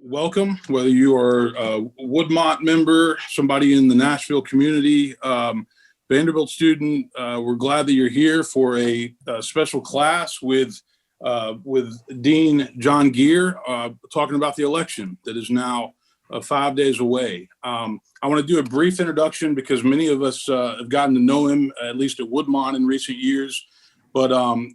welcome, whether you are a Woodmont member, somebody in the Nashville community, Vanderbilt student. We're glad that you're here for a special class with Dean John Geer, talking about the election that is now 5 days away. I want to do a brief introduction because many of us have gotten to know him, at least at Woodmont in recent years. But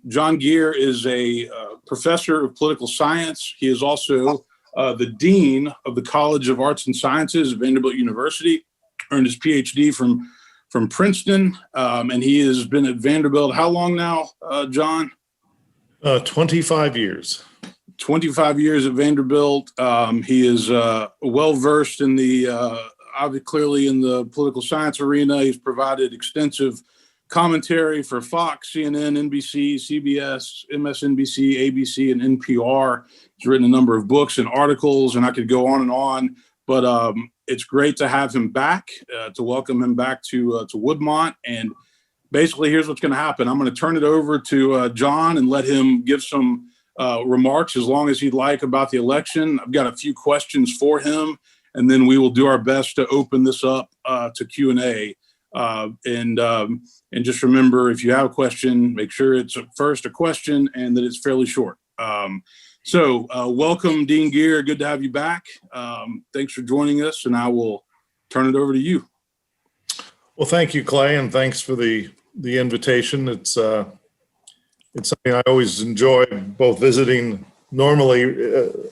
John Geer is a professor of political science. He is also the dean of the College of Arts and Sciences at Vanderbilt University, earned his PhD from Princeton, and he has been at Vanderbilt how long now, John? 25 years. 25 years at Vanderbilt. He is well-versed in clearly in the political science arena. He's provided extensive commentary for Fox, CNN, NBC, CBS, MSNBC, ABC, and NPR. He's written a number of books and articles, and I could go on. But it's great to have him back, to welcome him back to Woodmont. And basically, here's what's going to happen. I'm going to turn it over to John and let him give some remarks as long as he'd like about the election. I've got a few questions for him, and then we will do our best to open this up to Q&A. And just remember, if you have a question, make sure it's first a question and that it's fairly short. So welcome, Dean Geer. Good to have you back. Thanks for joining us, and I will turn it over to you. Well, thank you, Clay, and thanks for the invitation. It's something I always enjoy, both visiting normally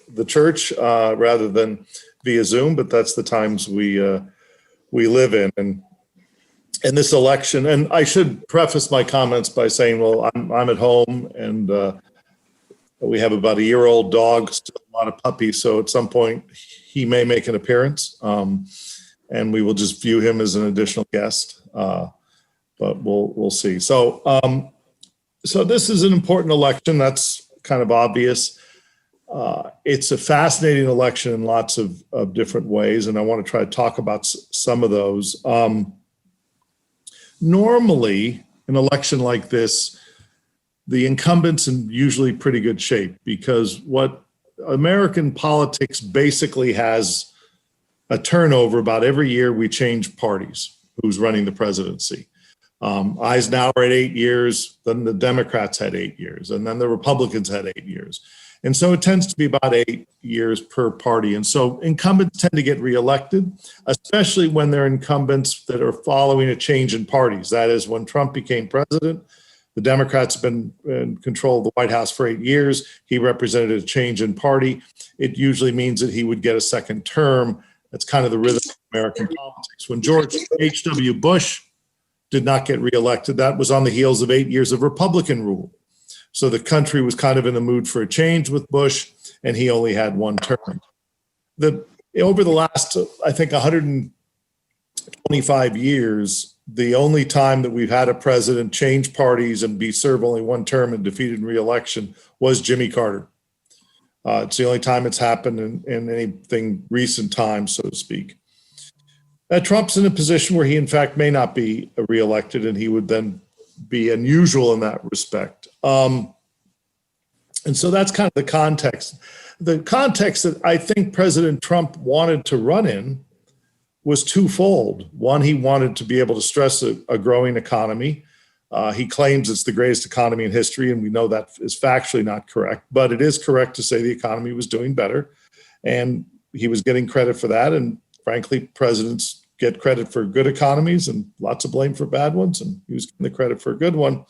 the church rather than via Zoom, but that's the times we live in. And this election, and I should preface my comments by saying, well, I'm at home, and we have about a year-old dog, still a lot of puppies, so at some point he may make an appearance, and we will just view him as an additional guest, but we'll see. So this is an important election. That's kind of obvious. It's a fascinating election in lots of different ways, and I want to try to talk about some of those. Normally, an election like this, the incumbent's in usually pretty good shape, because what American politics basically has a turnover. About every year we change parties, who's running the presidency. Eisenhower had 8 years, then the Democrats had 8 years, and then the Republicans had 8 years. And so it tends to be about 8 years per party. And so incumbents tend to get reelected, especially when they're incumbents that are following a change in parties. That is, when Trump became president, the Democrats have been in control of the White House for 8 years. He represented a change in party. It usually means that he would get a second term. That's kind of the rhythm of American politics. When George H.W. Bush did not get reelected, that was on the heels of 8 years of Republican rule. So the country was kind of in the mood for a change with Bush, and he only had one term. Over the last, I think, 125 years, the only time that we've had a president change parties and serve only one term and defeated in re-election was Jimmy Carter. It's the only time it's happened in anything recent time, so to speak. Trump's in a position where he, in fact, may not be reelected, and he would then be unusual in that respect. And so that's kind of the context. The context that I think President Trump wanted to run in was twofold. One, he wanted to be able to stress a growing economy. He claims it's the greatest economy in history, and we know that is factually not correct, but it is correct to say the economy was doing better, and he was getting credit for that. And frankly, presidents get credit for good economies and lots of blame for bad ones, and he was getting the credit for a good one.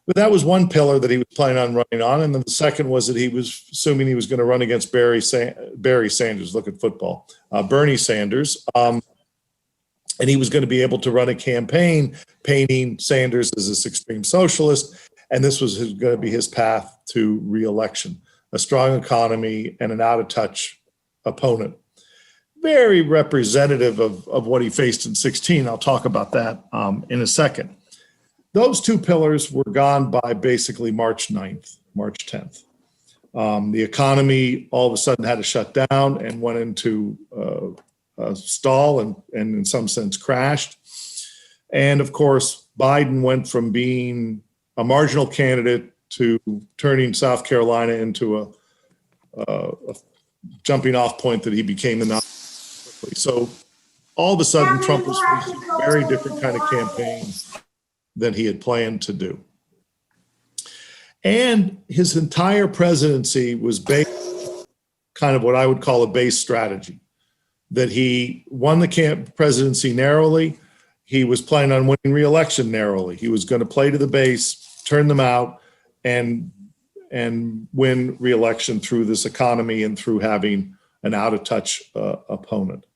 But that was one pillar that he was planning on running on. And then the second was that he was assuming he was going to run against Barry Sanders, look at football, Bernie Sanders. And he was going to be able to run a campaign painting Sanders as this extreme socialist. And this was going to be his path to re-election, a strong economy and an out-of-touch opponent. Very representative of what he faced in 2016. I'll talk about that in a second. Those two pillars were gone by basically March 9th, March 10th. The economy all of a sudden had to shut down and went into a stall and in some sense crashed. And of course, Biden went from being a marginal candidate to turning South Carolina into a jumping off point that he became the nominee quickly. So all of a sudden, Trump was facing a very different kind of campaign than he had planned to do. And his entire presidency was based kind of what I would call a base strategy, that he won the presidency narrowly. He was planning on winning re-election narrowly. He was going to play to the base, turn them out, and win re-election through this economy and through having an out-of-touch opponent.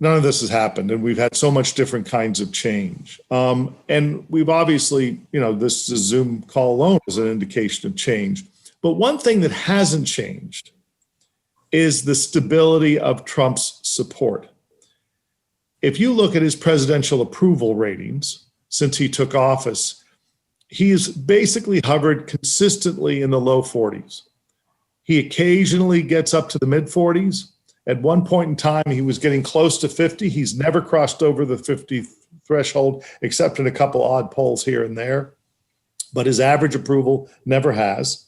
None of this has happened, and we've had so much different kinds of change. And we've obviously, this Zoom call alone is an indication of change. But one thing that hasn't changed is the stability of Trump's support. If you look at his presidential approval ratings since he took office, he's basically hovered consistently in the low 40s. He occasionally gets up to the mid 40s. At one point in time, he was getting close to 50. He's never crossed over the 50 threshold, except in a couple odd polls here and there. But his average approval never has.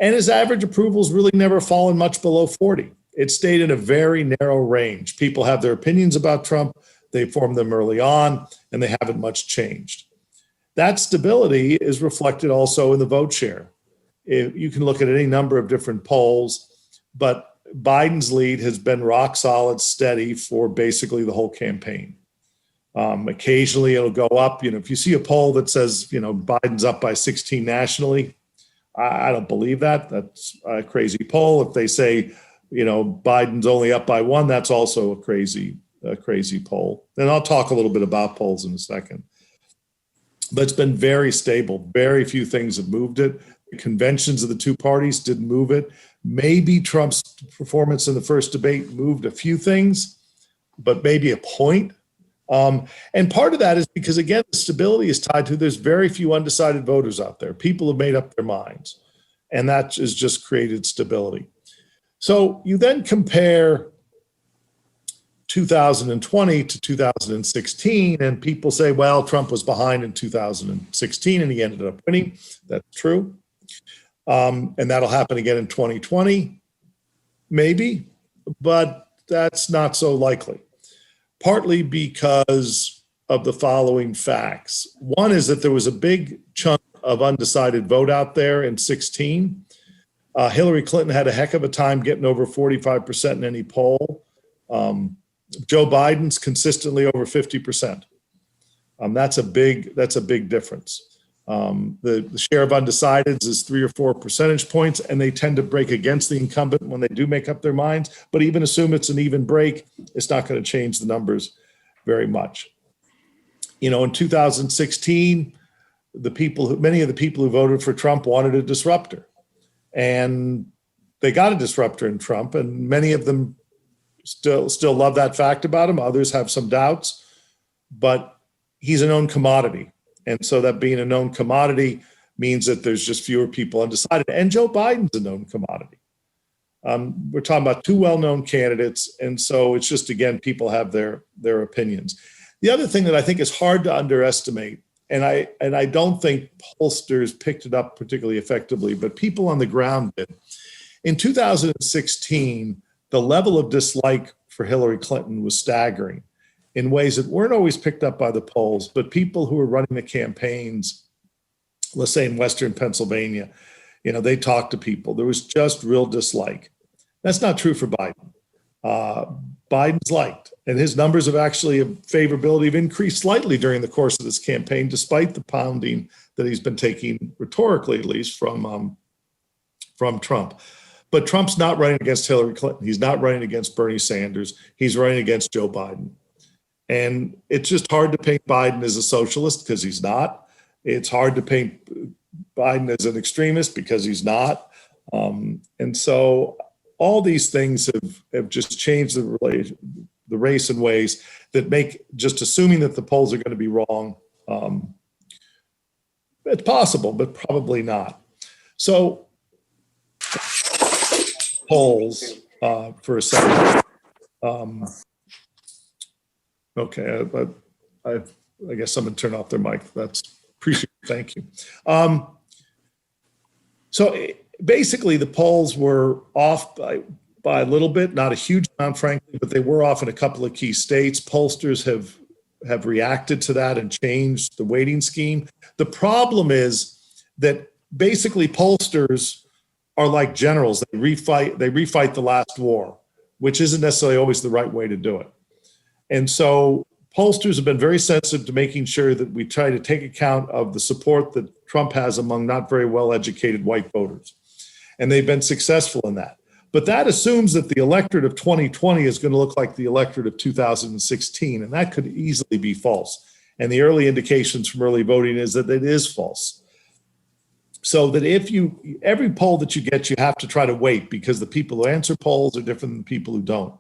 And his average approval's really never fallen much below 40. It stayed in a very narrow range. People have their opinions about Trump. They formed them early on, and they haven't much changed. That stability is reflected also in the vote share. You can look at any number of different polls, but Biden's lead has been rock solid, steady for basically the whole campaign. Occasionally it'll go up. If you see a poll that says, Biden's up by 16 nationally, I don't believe that. That's a crazy poll. If they say, Biden's only up by 1, that's also a crazy poll. And I'll talk a little bit about polls in a second. But it's been very stable. Very few things have moved it. The conventions of the two parties didn't move it. Maybe Trump's performance in the first debate moved a few things, but maybe a point. And part of that is because, again, the stability is tied to there's very few undecided voters out there. People have made up their minds, and that has just created stability. So you then compare 2020 to 2016, and people say, well, Trump was behind in 2016 and he ended up winning. That's true. And that'll happen again in 2020, maybe, but that's not so likely. Partly because of the following facts. One is that there was a big chunk of undecided vote out there in 16. Hillary Clinton had a heck of a time getting over 45% in any poll. Joe Biden's consistently over 50%. That's a big difference. The share of undecideds is 3 or 4 percentage points, and they tend to break against the incumbent when they do make up their minds. But even assume it's an even break, it's not going to change the numbers very much. In 2016, many of the people who voted for Trump wanted a disruptor, and they got a disruptor in Trump, and many of them still love that fact about him. Others have some doubts, but he's a known commodity. And so that being a known commodity means that there's just fewer people undecided. And Joe Biden's a known commodity. We're talking about two well-known candidates. And so it's just, again, people have their opinions. The other thing that I think is hard to underestimate, and I don't think pollsters picked it up particularly effectively, but people on the ground did. In 2016, the level of dislike for Hillary Clinton was staggering in ways that weren't always picked up by the polls, but people who were running the campaigns, let's say in Western Pennsylvania, they talked to people. There was just real dislike. That's not true for Biden. Biden's liked, and his numbers of favorability have increased slightly during the course of this campaign, despite the pounding that he's been taking, rhetorically at least, from Trump. But Trump's not running against Hillary Clinton. He's not running against Bernie Sanders. He's running against Joe Biden. And it's just hard to paint Biden as a socialist because he's not. It's hard to paint Biden as an extremist because he's not. And so all these things have just changed the race in ways that make just assuming that the polls are going to be wrong. It's possible, but probably not. So polls for a second. Okay, I guess someone turned off their mic. That's appreciated. Thank you. So basically the polls were off by a little bit, not a huge amount, frankly, but they were off in a couple of key states. Pollsters have reacted to that and changed the weighting scheme. The problem is that basically pollsters are like generals. They refight the last war, which isn't necessarily always the right way to do it. And so pollsters have been very sensitive to making sure that we try to take account of the support that Trump has among not very well-educated white voters. And they've been successful in that. But that assumes that the electorate of 2020 is going to look like the electorate of 2016, and that could easily be false. And the early indications from early voting is that it is false. So that every poll that you get, you have to try to weight, because the people who answer polls are different than people who don't.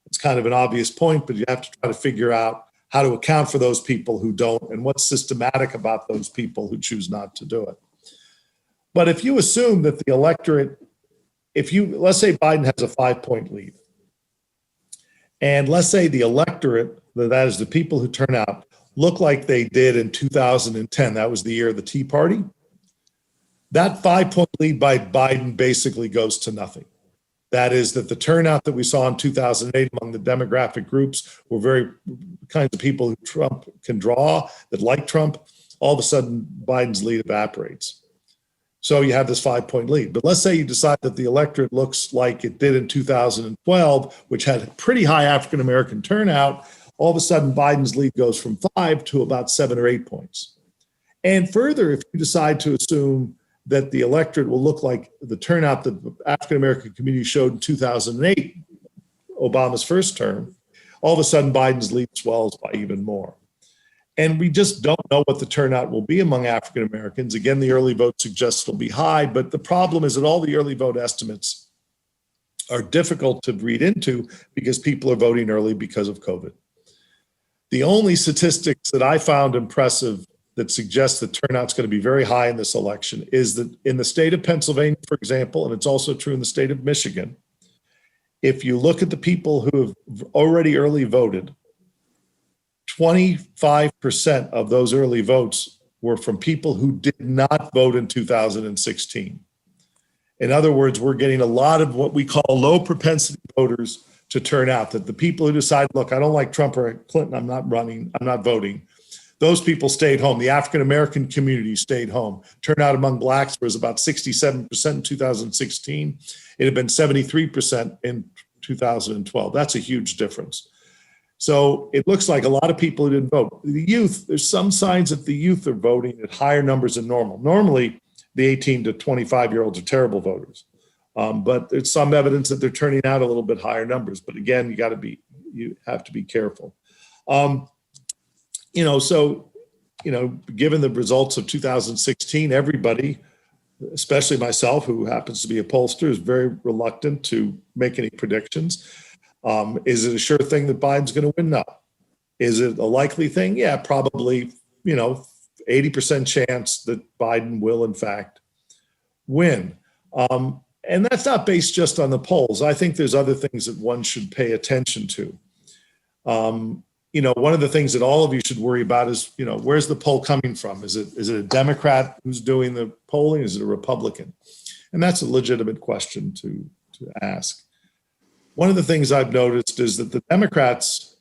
It's kind of an obvious point, but you have to try to figure out how to account for those people who don't and what's systematic about those people who choose not to do it. But if you assume that the electorate, let's say Biden has a 5-point lead, and let's say the electorate, that is the people who turn out, look like they did in 2010, that was the year of the Tea Party, that 5-point lead by Biden basically goes to nothing. That is that the turnout that we saw in 2008 among the demographic groups were very kinds of people who Trump can draw, that like Trump. All of a sudden, Biden's lead evaporates. So you have this 5-point lead. But let's say you decide that the electorate looks like it did in 2012, which had pretty high African-American turnout. All of a sudden, Biden's lead goes from 5 to about 7 or 8 points. And further, if you decide to assume that the electorate will look like the turnout that the African-American community showed in 2008, Obama's first term, all of a sudden Biden's lead swells by even more. And we just don't know what the turnout will be among African-Americans. Again, the early vote suggests it'll be high, but the problem is that all the early vote estimates are difficult to read into because people are voting early because of COVID. The only statistics that I found impressive that suggests that turnout's going to be very high in this election is that in the state of Pennsylvania, for example, and it's also true in the state of Michigan, if you look at the people who have already early voted, 25% of those early votes were from people who did not vote in 2016. In other words, we're getting a lot of what we call low propensity voters to turn out, that the people who decide, look, I don't like Trump or Clinton, I'm not running, I'm not voting. Those people stayed home. The African-American community stayed home. Turnout among blacks was about 67% in 2016. It had been 73% in 2012. That's a huge difference. So it looks like a lot of people who didn't vote. The youth, there's some signs that the youth are voting at higher numbers than normal. Normally, the 18 to 25-year-olds are terrible voters. But there's some evidence that they're turning out a little bit higher numbers. But again, you have to be careful. Given the results of 2016, everybody, especially myself, who happens to be a pollster, is very reluctant to make any predictions. Is it a sure thing that Biden's going to win? No. Is it a likely thing? Yeah, probably, 80% chance that Biden will, in fact, win. And that's not based just on the polls. I think there's other things that one should pay attention to. One of the things that all of you should worry about is, where's the poll coming from? Is it a Democrat who's doing the polling? Is it a Republican? And that's a legitimate question to ask. One of the things I've noticed is that the Democrats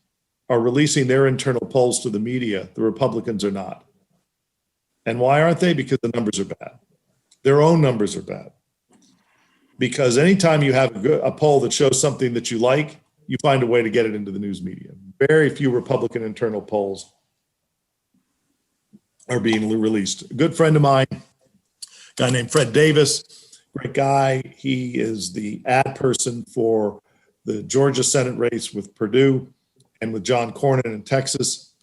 are releasing their internal polls to the media. The Republicans are not. And why aren't they? Because the numbers are bad. Their own numbers are bad. Because anytime you have a poll that shows something that you like, you find a way to get it into the news media. Very few Republican internal polls are being released. A good friend of mine, a guy named Fred Davis, great guy. He is the ad person for the Georgia Senate race with Purdue and with John Cornyn in Texas.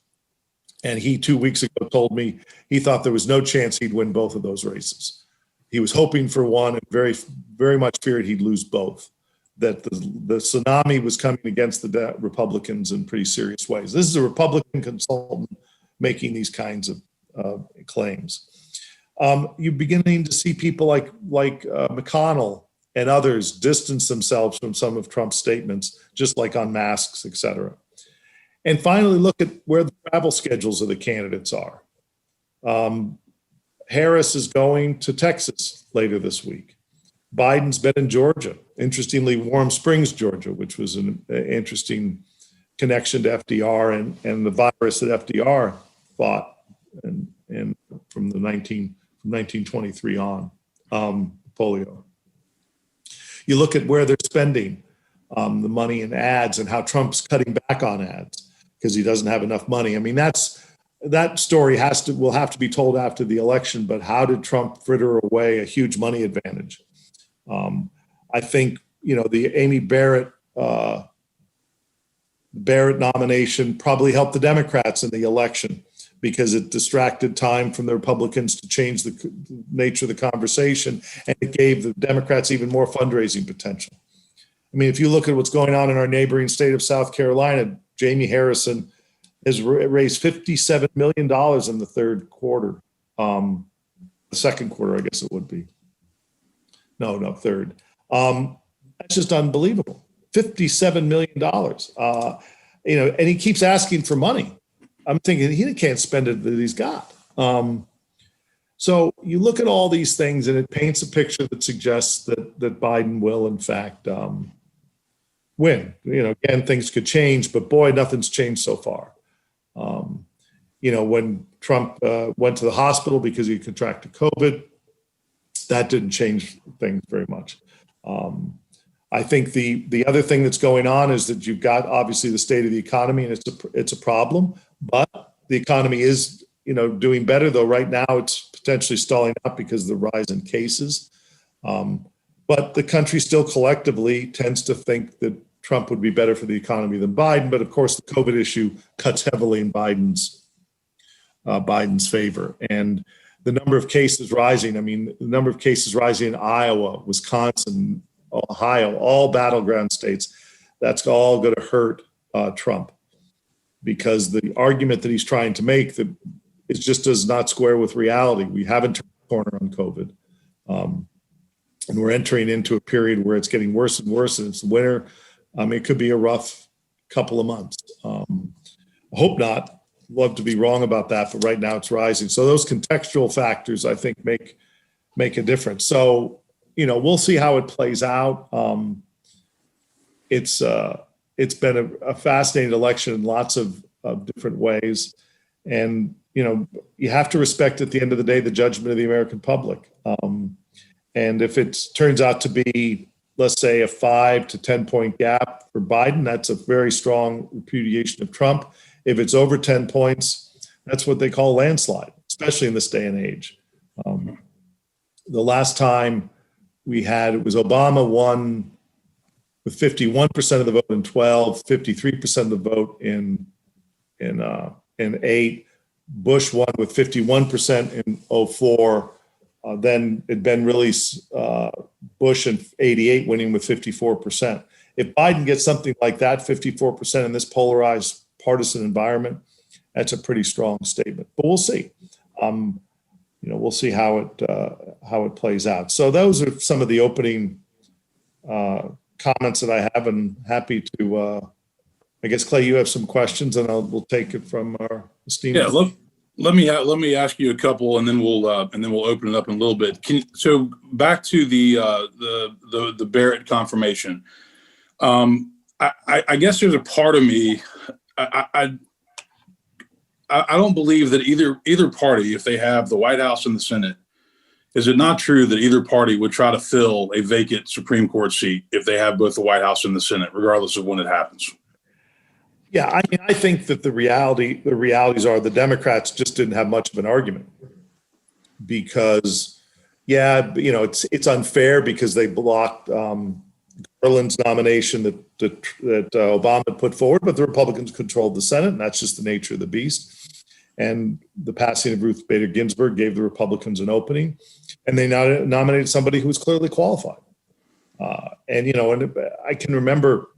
And he 2 weeks ago told me he thought there was no chance he'd win both of those races. He was hoping for one and very, very much feared he'd lose both. That the tsunami was coming against the Republicans in pretty serious ways. This is a Republican consultant making these kinds of claims. You're beginning to see people like McConnell and others distance themselves from some of Trump's statements, just like on masks, et cetera. And finally, look at where the travel schedules of the candidates are. Harris is going to Texas later this week. Biden's been in Georgia, interestingly, Warm Springs, Georgia, which was an interesting connection to FDR and the virus that FDR fought and from 1923 on, polio. You look at where they're spending the money in ads and how Trump's cutting back on ads because he doesn't have enough money. I mean, that story will have to be told after the election, but how did Trump fritter away a huge money advantage? I think, the Amy Barrett nomination probably helped the Democrats in the election because it distracted time from the Republicans to change the nature of the conversation, and it gave the Democrats even more fundraising potential. I mean, if you look at what's going on in our neighboring state of South Carolina, Jamie Harrison has raised $57 million in the third quarter. The second quarter, I guess it would be. No, third. That's just unbelievable. $57 million. And he keeps asking for money. I'm thinking he can't spend it that he's got. So you look at all these things and it paints a picture that suggests that Biden will, in fact, win. Again, things could change, but boy, nothing's changed so far. When Trump went to the hospital because he contracted COVID, that didn't change things very much. I think the other thing that's going on is that you've got obviously the state of the economy, and it's a problem. But the economy is doing better, though right now it's potentially stalling out because of the rise in cases. But the country still collectively tends to think that Trump would be better for the economy than Biden. But of course, the COVID issue cuts heavily in Biden's favor. And the number of cases rising, the number of cases rising in Iowa, Wisconsin, Ohio, all battleground states, that's all going to hurt Trump, because the argument that he's trying to make that it just does not square with reality. We haven't turned the corner on COVID. And we're entering into a period where it's getting worse and worse, and it's winter. It could be a rough couple of months. I hope not. Love to be wrong about that, but right now it's rising. So those contextual factors, I think, make a difference. So, we'll see how it plays out. It's been a fascinating election in lots of different ways. And, you have to respect at the end of the day the judgment of the American public. And if it turns out to be, let's say, a 5 to 10 point gap for Biden, that's a very strong repudiation of Trump. If it's over 10 points, that's what they call landslide, especially in this day and age. The last time it was Obama won with 51% of the vote in 12, 53% of the vote in 8. Bush won with 51% in 04. Then it'd been really Bush in 88 winning with 54%. If Biden gets something like that, 54% in this polarized partisan environment, that's a pretty strong statement. But we'll see. We'll see how it plays out. So those are some of the opening comments that I have, and happy to. I guess, Clay, you have some questions, and we'll take it from our esteemed. Yeah, let me ask you a couple, and then we'll open it up in a little bit. So back to the Barrett confirmation. I guess there's a part of me. I don't believe that either party, if they have the White House and the Senate, is it not true that either party would try to fill a vacant Supreme Court seat if they have both the White House and the Senate, regardless of when it happens? Yeah, I think that the realities are the Democrats just didn't have much of an argument because, it's unfair because they blocked Garland's nomination that Obama put forward, but the Republicans controlled the Senate, and that's just the nature of the beast. And the passing of Ruth Bader Ginsburg gave the Republicans an opening, and they nominated somebody who was clearly qualified. And I can remember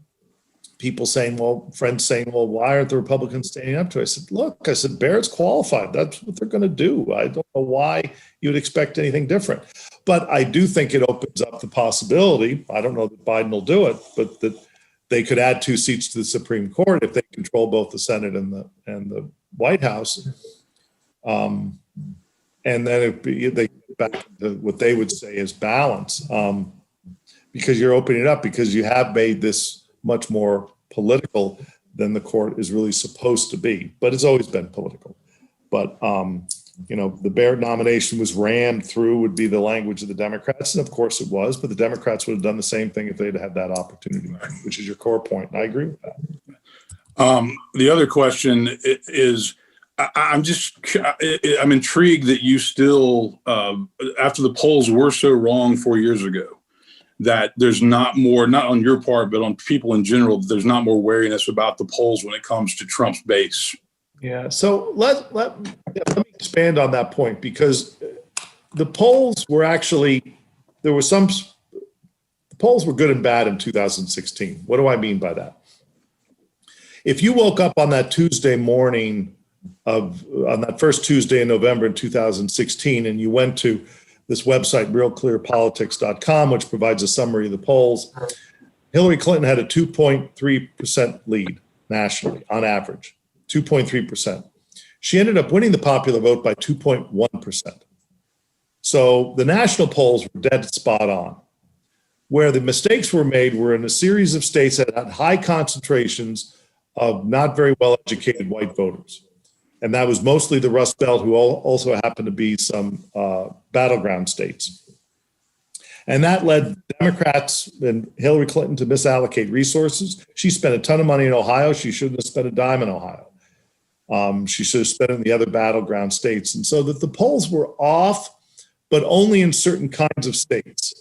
people saying, friends saying, why aren't the Republicans standing up to it? I said, Barrett's qualified. That's what they're going to do. I don't know why you would expect anything different. But I do think it opens up the possibility, I don't know that Biden will do it, but that they could add 2 seats to the Supreme Court if they control both the Senate and the White House. And then they get back to what they would say is balance. because you're opening it up, because you have made this much more political than the court is really supposed to be. But it's always been political. But, the Barrett nomination was rammed through, would be the language of the Democrats. And of course it was, but the Democrats would have done the same thing if they'd had that opportunity, which is your core point. And I agree with that. The other question is, I'm intrigued that you still, after the polls were so wrong 4 years ago, that there's not more, not on your part, but on people in general, there's not more wariness about the polls when it comes to Trump's base. Yeah. So let me expand on that point, because the polls were actually, the polls were good and bad in 2016. What do I mean by that? If you woke up on that Tuesday morning on that first Tuesday in November in 2016, and you went to this website, realclearpolitics.com, which provides a summary of the polls, Hillary Clinton had a 2.3% lead nationally on average, 2.3%. She ended up winning the popular vote by 2.1%. So the national polls were dead spot on. Where the mistakes were made were in a series of states that had high concentrations of not very well educated white voters. And that was mostly the Rust Belt, who also happened to be some battleground states. And that led Democrats and Hillary Clinton to misallocate resources. She spent a ton of money in Ohio. She shouldn't have spent a dime in Ohio. She should have spent it in the other battleground states. And so that the polls were off, but only in certain kinds of states,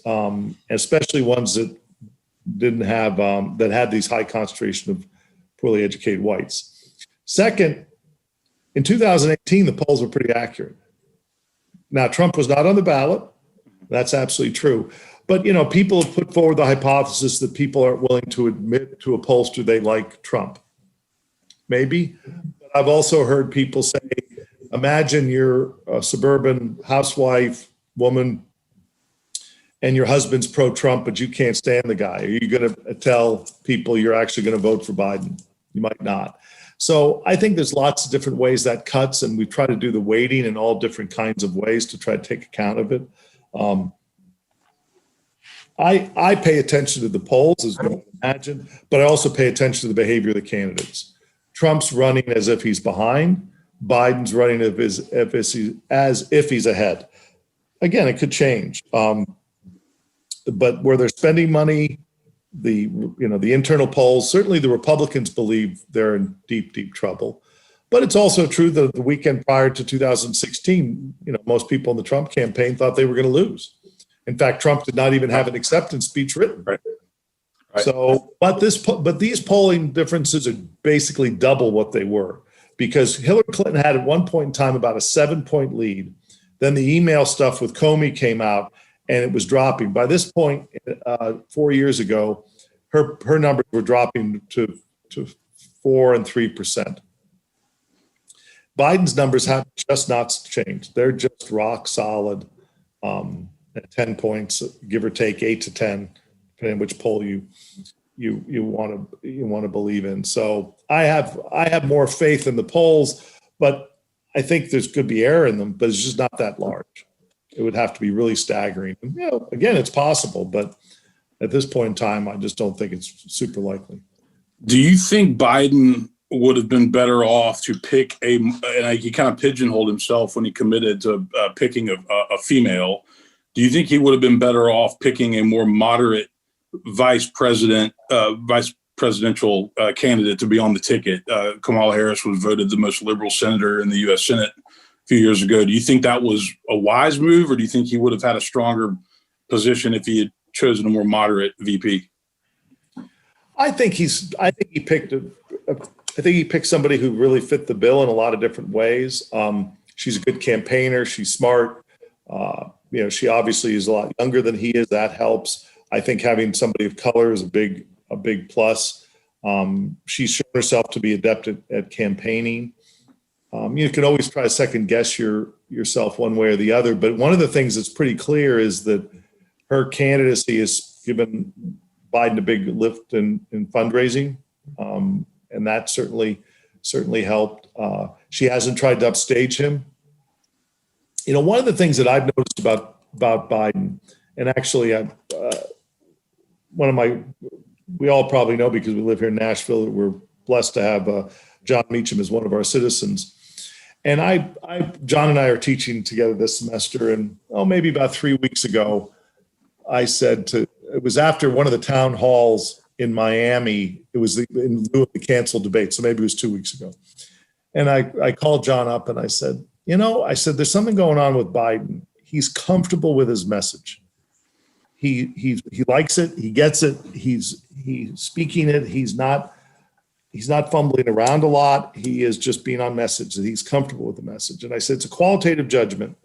especially ones that didn't have, that had these high concentration of poorly educated whites. Second, in 2018, the polls were pretty accurate. Now, Trump was not on the ballot. That's absolutely true. But, people have put forward the hypothesis that people aren't willing to admit to a pollster they like Trump. Maybe. But I've also heard people say, imagine you're a suburban housewife woman and your husband's pro-Trump, but you can't stand the guy. Are you going to tell people you're actually going to vote for Biden? You might not. So I think there's lots of different ways that cuts, and we try to do the weighting in all different kinds of ways to try to take account of it. I pay attention to the polls, as you can imagine, but I also pay attention to the behavior of the candidates. Trump's running as if he's behind. Biden's running as if he's ahead. Again, it could change. But where they're spending money, the internal polls, certainly the Republicans believe they're in deep, deep trouble. But it's also true that the weekend prior to 2016, most people in the Trump campaign thought they were going to lose. In fact, Trump did not even have an acceptance speech written. Right. So, but these polling differences are basically double what they were, because Hillary Clinton had at one point in time about a 7-point lead. Then the email stuff with Comey came out, and it was dropping. By this point, 4 years ago, her numbers were dropping to 4% and 3%. Biden's numbers have just not changed. They're just rock solid at 10 points, give or take 8 to 10, depending on which poll you want to believe in. So I have more faith in the polls, but I think there's could be error in them, but it's just not that large. It would have to be really staggering. And, again, it's possible, but at this point in time, I just don't think it's super likely. Do you think Biden would have been better off to pick he kind of pigeonholed himself when he committed to picking a female? Do you think he would have been better off picking a more moderate vice presidential candidate to be on the ticket? Kamala Harris was voted the most liberal senator in the U.S. Senate a few years ago. Do you think that was a wise move, or do you think he would have had a stronger position if he had chosen a more moderate VP? I think he picked somebody who really fit the bill in a lot of different ways. She's a good campaigner. She's smart. She obviously is a lot younger than he is. That helps. I think having somebody of color is a big plus. She's shown herself to be adept at campaigning. You can always try to second guess yourself one way or the other. But one of the things that's pretty clear is that her candidacy has given Biden a big lift in fundraising. And that certainly helped. She hasn't tried to upstage him. One of the things that I've noticed about Biden, and actually we all probably know because we live here in Nashville, that we're blessed to have John Meacham as one of our citizens. And John and I are teaching together this semester, and maybe about 3 weeks ago, it was after one of the town halls in Miami. It was in lieu of the canceled debate, so maybe it was 2 weeks ago. And I called John up and I said, there's something going on with Biden. He's comfortable with his message. He likes it. He gets it. He's speaking it. He's not fumbling around a lot. He is just being on message, that he's comfortable with the message. And I said, it's a qualitative judgment.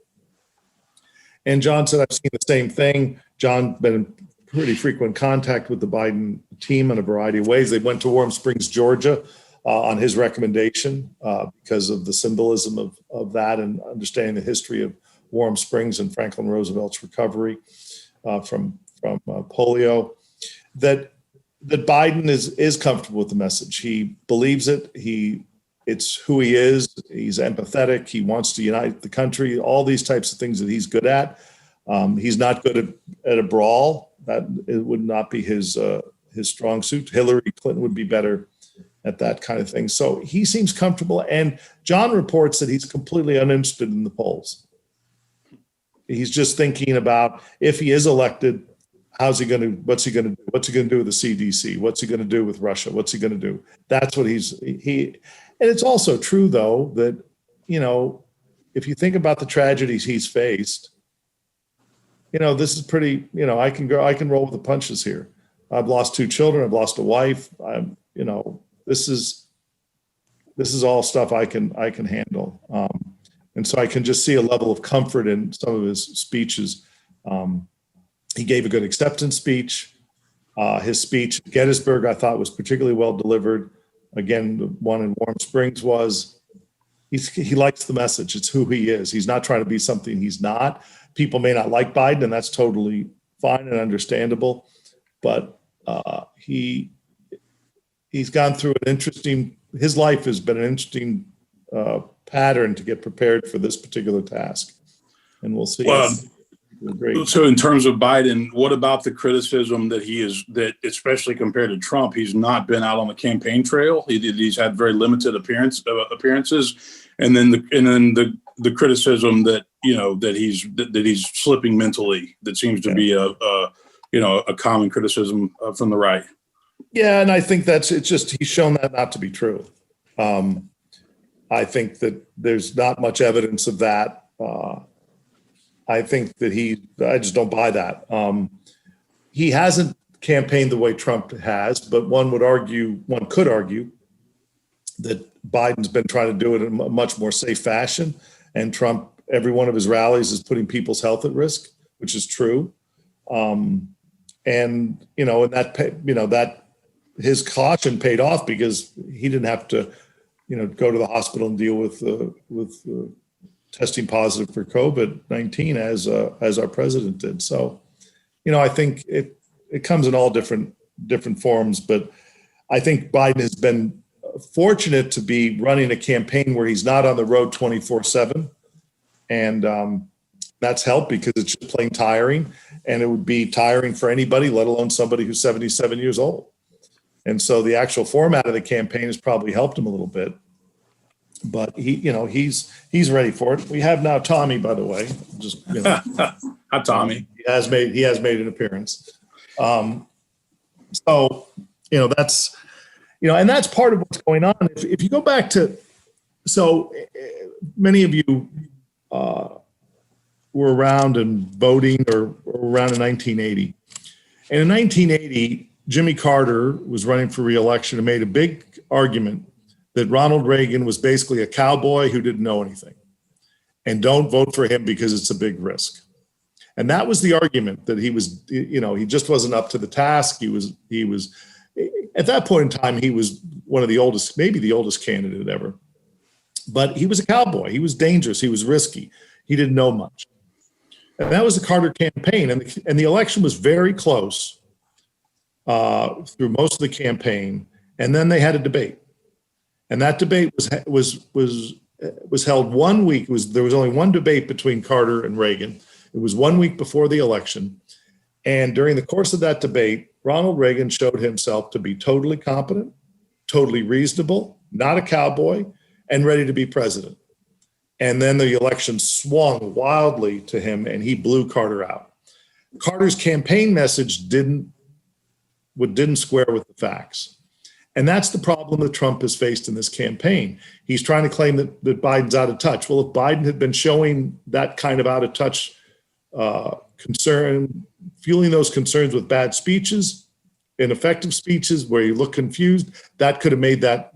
And John said, I've seen the same thing. John been in pretty frequent contact with the Biden team in a variety of ways. They went to Warm Springs, Georgia, on his recommendation because of the symbolism of that and understanding the history of Warm Springs and Franklin Roosevelt's recovery from polio. That Biden is comfortable with the message. He believes it. It's who he is. He's empathetic. He wants to unite the country. All these types of things that he's good at. He's not good at a brawl. That it would not be his strong suit. Hillary Clinton would be better at that kind of thing. So he seems comfortable. And John reports that he's completely uninterested in the polls. He's just thinking about, if he is elected, what's he going to do? What's he going to do with the CDC? What's he going to do with Russia? What's he going to do? That's what and it's also true, though, that, if you think about the tragedies he's faced, this is pretty, I can roll with the punches here. I've lost 2 children. I've lost a wife. This is all stuff I can handle. And so I can just see a level of comfort in some of his speeches. He gave a good acceptance speech. His speech at Gettysburg, I thought, was particularly well delivered. Again, the one in Warm Springs he likes the message. It's who he is. He's not trying to be something he's not. People may not like Biden, and that's totally fine and understandable. But he's gone through his life has been an interesting pattern to get prepared for this particular task. And we'll see. So in terms of Biden, what about the criticism that especially compared to Trump, he's not been out on the campaign trail. He's had very limited appearances. And then the criticism that he's slipping mentally, that seems to be a common criticism from the right. Yeah. And I think he's shown that not to be true. I think that there's not much evidence of that. I think that I just don't buy that. He hasn't campaigned the way Trump has, but one could argue that Biden's been trying to do it in a much more safe fashion. And Trump, every one of his rallies is putting people's health at risk, which is true. That his caution paid off because he didn't have to, go to the hospital and deal with testing positive for COVID-19 as our president did. So, I think it comes in all different forms, but I think Biden has been fortunate to be running a campaign where he's not on the road 24/7. And that's helped because it's just plain tiring, and it would be tiring for anybody, let alone somebody who's 77 years old. And so the actual format of the campaign has probably helped him a little bit, but he's ready for it. We have now Tommy, by the way, Hi, Tommy. He has made an appearance. So, that's, and that's part of what's going on. If you go back to, so many of you were around and voting or around in 1980. And in 1980, Jimmy Carter was running for re-election and made a big argument that Ronald Reagan was basically a cowboy who didn't know anything. And don't vote for him because it's a big risk. And that was the argument, that he was, he just wasn't up to the task. He was at that point in time, he was one of the oldest, maybe the oldest candidate ever. But he was a cowboy. He was dangerous. He was risky. He didn't know much. And that was the Carter campaign. And the election was very close through most of the campaign. And then they had a debate. And that debate was held 1 week. There was only one debate between Carter and Reagan. It was 1 week before the election. And during the course of that debate, Ronald Reagan showed himself to be totally competent, totally reasonable, not a cowboy, and ready to be president. And then the election swung wildly to him, and he blew Carter out. Carter's campaign message didn't square with the facts. And that's the problem that Trump has faced in this campaign. He's trying to claim that Biden's out of touch. Well, if Biden had been showing that kind of out of touch concern, fueling those concerns with bad speeches, ineffective speeches where you look confused, that could have made that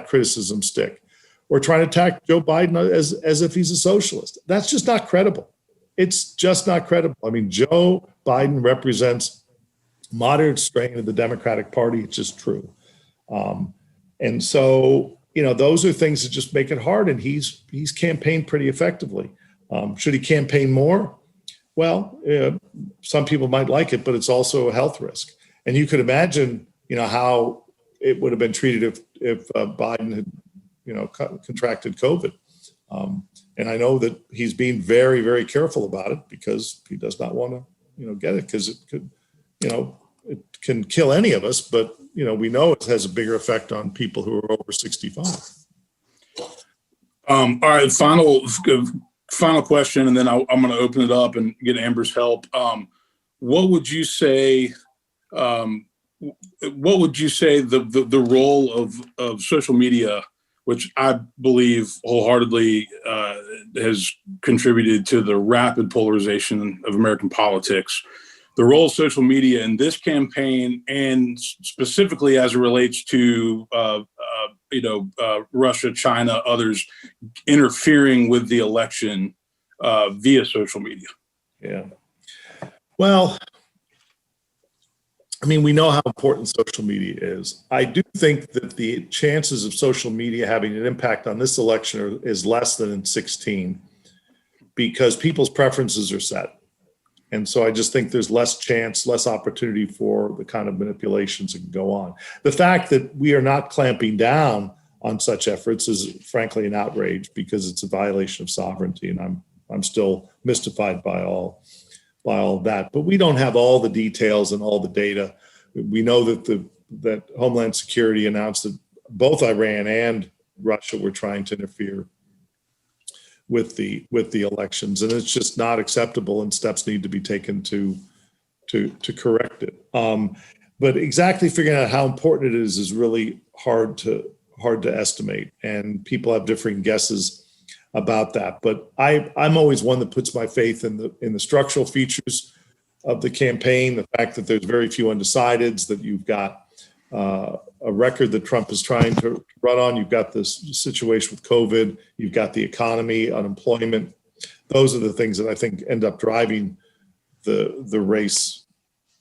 criticism stick. Or trying to attack Joe Biden as if he's a socialist. That's just not credible. It's just not credible. I mean, Joe Biden represents moderate strain of the Democratic Party. It's just true. And so, those are things that just make it hard. And he's campaigned pretty effectively. Should he campaign more? Well, some people might like it, but it's also a health risk. And you could imagine, how it would have been treated if Biden had, contracted COVID. And I know that he's being very, very careful about it because he does not want to, get it because it could, it can kill any of us, but we know it has a bigger effect on people who are over 65. All right, final question, and then I'm going to open it up and get Amber's help. What would you say? What would you say the role of social media, which I believe wholeheartedly has contributed to the rapid polarization of American politics? The role of social media in this campaign, and specifically as it relates to Russia, China, others interfering with the election via social media. Yeah. Well, I mean, we know how important social media is. I do think that the chances of social media having an impact on this election is less than in 2016 because people's preferences are set. And so I just think there's less chance, less opportunity for the kind of manipulations that can go on. The fact that we are not clamping down on such efforts is frankly an outrage because it's a violation of sovereignty. And I'm still mystified by all that. But we don't have all the details and all the data. We know that Homeland Security announced that both Iran and Russia were trying to interfere with the elections, and it's just not acceptable, and steps need to be taken to correct it. But exactly figuring out how important it is really hard to estimate, and people have differing guesses about that. But I'm always one that puts my faith in the structural features of the campaign, the fact that there's very few undecideds, that you've got a record that Trump is trying to run on. You've got this situation with COVID. You've got the economy, unemployment. Those are the things that I think end up driving the race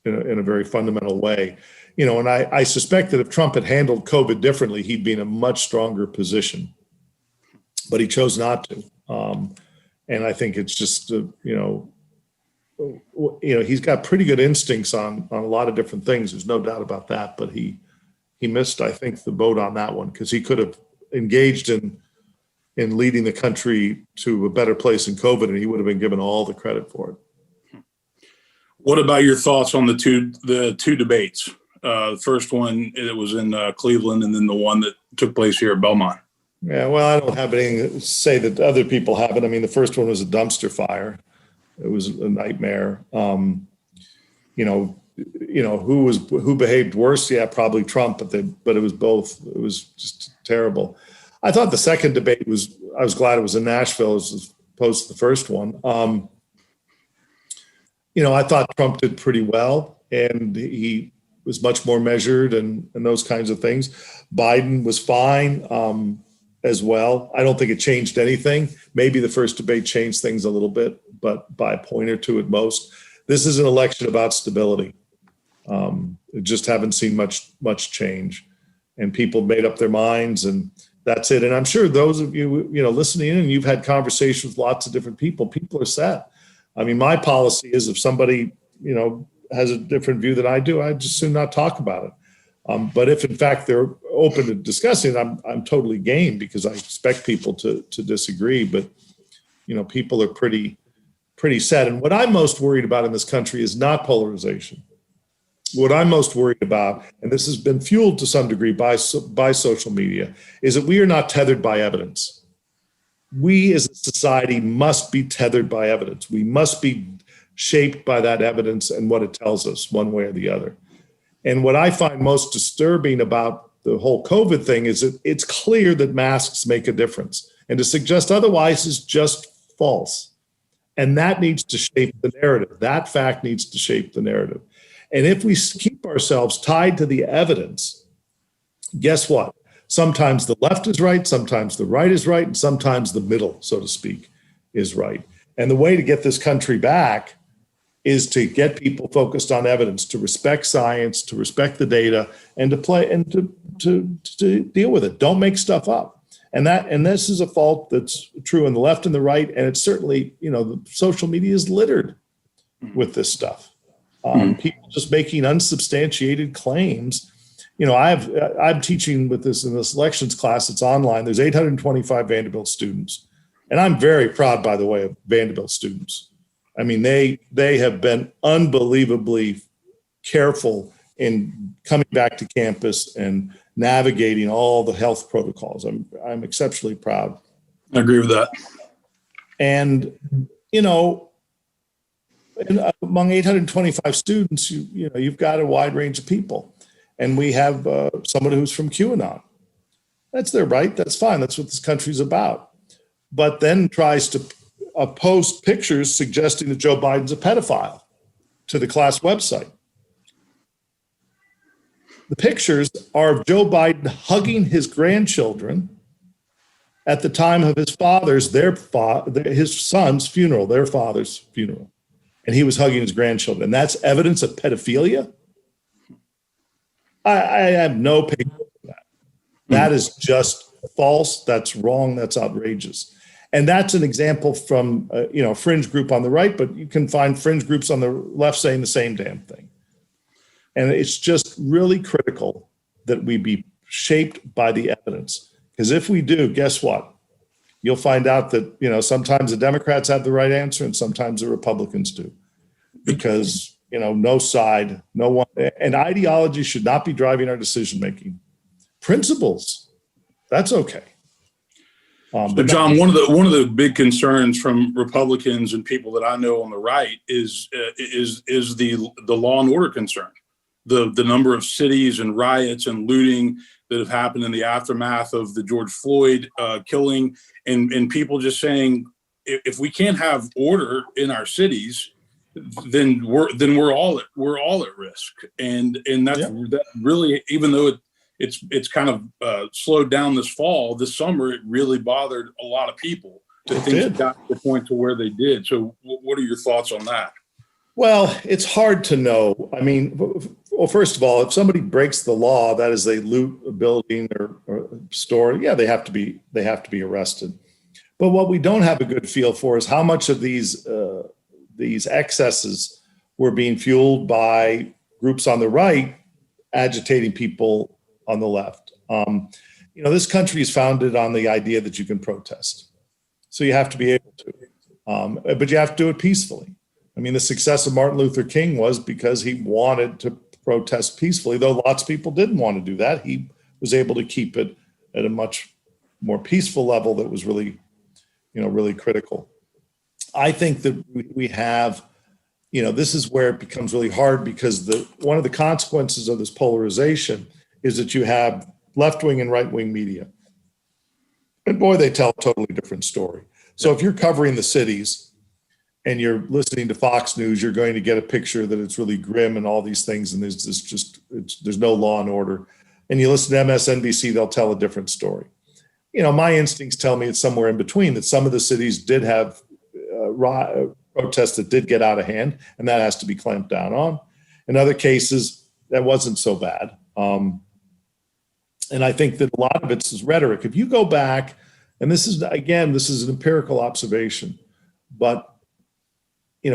in a very fundamental way. And I suspect that if Trump had handled COVID differently, he'd be in a much stronger position. But he chose not to. And I think it's just, he's got pretty good instincts on a lot of different things. There's no doubt about that. But he missed, I think, the boat on that one because he could have engaged in leading the country to a better place in COVID, and he would have been given all the credit for it. What about your thoughts on the two debates? The first one, it was in Cleveland, and then the one that took place here at Belmont. Yeah, well, I don't have anything to say that other people haven't. I mean, the first one was a dumpster fire. It was a nightmare. Who behaved worse? Yeah, probably Trump, but it was both. It was just terrible. I thought the second debate I was glad it was in Nashville as opposed to the first one. I thought Trump did pretty well, and he was much more measured and those kinds of things. Biden was fine as well. I don't think it changed anything. Maybe the first debate changed things a little bit, but by a point or two at most. This is an election about stability. Just haven't seen much change, and people made up their minds, and that's it. And I'm sure those of you, listening in, and you've had conversations with lots of different people are set. I mean, my policy is if somebody, has a different view than I do, I'd just soon not talk about it. But if in fact they're open to discussing, I'm totally game because I expect people to disagree. But, people are pretty set. And what I'm most worried about in this country is not polarization. What I'm most worried about, and this has been fueled to some degree by social media, is that we are not tethered by evidence. We as a society must be tethered by evidence. We must be shaped by that evidence and what it tells us one way or the other. And what I find most disturbing about the whole COVID thing is that it's clear that masks make a difference. And to suggest otherwise is just false. And that needs to shape the narrative. That fact needs to shape the narrative. And if we keep ourselves tied to the evidence, guess what? Sometimes the left is right, sometimes the right is right, and sometimes the middle, so to speak, is right. And the way to get this country back is to get people focused on evidence, to respect science, to respect the data, and to play and to deal with it. Don't make stuff up. And this is a fault that's true on the left and the right, and it's certainly, the social media is littered with this stuff. People just making unsubstantiated claims. I'm teaching with this in this elections class. It's online. There's 825 Vanderbilt students, and I'm very proud, by the way, of Vanderbilt students. I mean, they have been unbelievably careful in coming back to campus and navigating all the health protocols. I'm exceptionally proud. I agree with that. And among 825 students, you've got a wide range of people. And we have someone who's from QAnon. That's their right. That's fine. That's what this country's about. But then tries to post pictures suggesting that Joe Biden's a pedophile to the class website. The pictures are of Joe Biden hugging his grandchildren at the time of his his son's funeral, their father's funeral. And he was hugging his grandchildren. And that's evidence of pedophilia? I have no patience for that. That is just false. That's wrong. That's outrageous. And that's an example from a fringe group on the right, but you can find fringe groups on the left saying the same damn thing. And it's just really critical that we be shaped by the evidence. Because if we do, guess what? You'll find out that, sometimes the Democrats have the right answer and sometimes the Republicans do. Because no side, no one, and ideology should not be driving our decision-making. Principles, that's okay. But John, one of the big concerns from Republicans and people that I know on the right is the law and order concern, the number of cities and riots and looting that have happened in the aftermath of the George Floyd killing, and people just saying, if we can't have order in our cities, then we're all at risk, and that really, even though it's kind of slowed down this summer, it really bothered a lot of people that things got to the point to where they did. So what are your thoughts on that? Well, it's hard to know. I mean, well, first of all, if somebody breaks the law, that is, they loot a building or a store, they have to be arrested. But what we don't have a good feel for is how much of these excesses were being fueled by groups on the right agitating people on the left. This country is founded on the idea that you can protest. So you have to be able to, but you have to do it peacefully. I mean, the success of Martin Luther King was because he wanted to protest peacefully, though lots of people didn't want to do that. He was able to keep it at a much more peaceful level that was really, really critical. I think that we have, this is where it becomes really hard, because one of the consequences of this polarization is that you have left-wing and right-wing media. And boy, they tell a totally different story. So if you're covering the cities and you're listening to Fox News, you're going to get a picture that it's really grim and all these things, and there's no law and order. And you listen to MSNBC, they'll tell a different story. My instincts tell me it's somewhere in between, that some of the cities did have protests that did get out of hand, and that has to be clamped down on. In other cases, that wasn't so bad. And I think that a lot of it's rhetoric. If you go back, and this is an empirical observation, but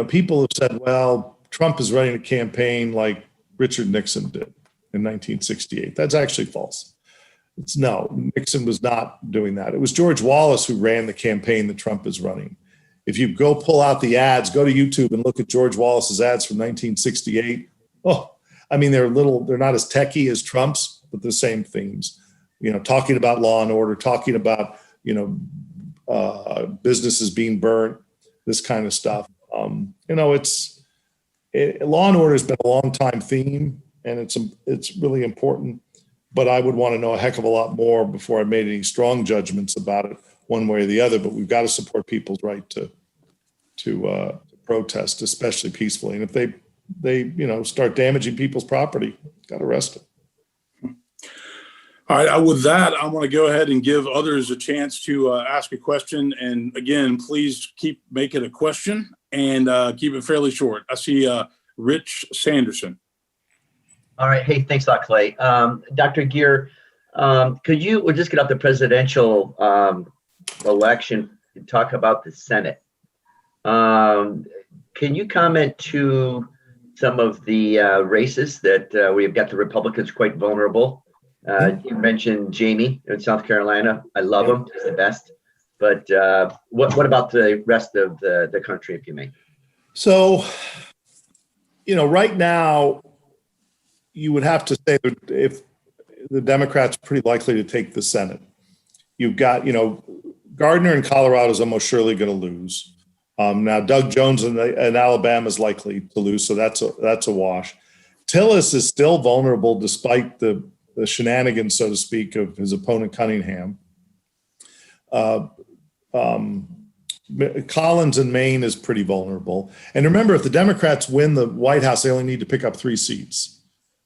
people have said, well, Trump is running a campaign like Richard Nixon did in 1968. That's actually false. No, Nixon was not doing that. It was George Wallace who ran the campaign that Trump is running. If you go pull out the ads, go to YouTube and look at George Wallace's ads from 1968. Oh, I mean, they're not as techy as Trump's, but the same themes, talking about law and order, talking about, businesses being burnt, this kind of stuff. Law and order has been a long time theme, and it's really important, but I would want to know a heck of a lot more before I made any strong judgments about it one way or the other. But we've got to support people's right to protest, especially peacefully. And if they start damaging people's property, got to arrest them. All right. With that, I'm going to go ahead and give others a chance to ask a question. And again, please make it a question and keep it fairly short. I see Rich Sanderson. All right. Hey, thanks a lot, Clay. Dr. Geer, we'll just get off the presidential election and talk about the Senate. Can you comment to some of the races that we've got the Republicans quite vulnerable? You mentioned Jamie in South Carolina. I love him. He's the best. But what about the rest of the country, if you may? So, right now, you would have to say that if the Democrats are pretty likely to take the Senate. You've got, Gardner in Colorado is almost surely going to lose. Now, Doug Jones in Alabama is likely to lose, so that's a wash. Tillis is still vulnerable despite the shenanigans, so to speak, of his opponent Cunningham. Collins in Maine is pretty vulnerable. And remember, if the Democrats win the White House, they only need to pick up 3 seats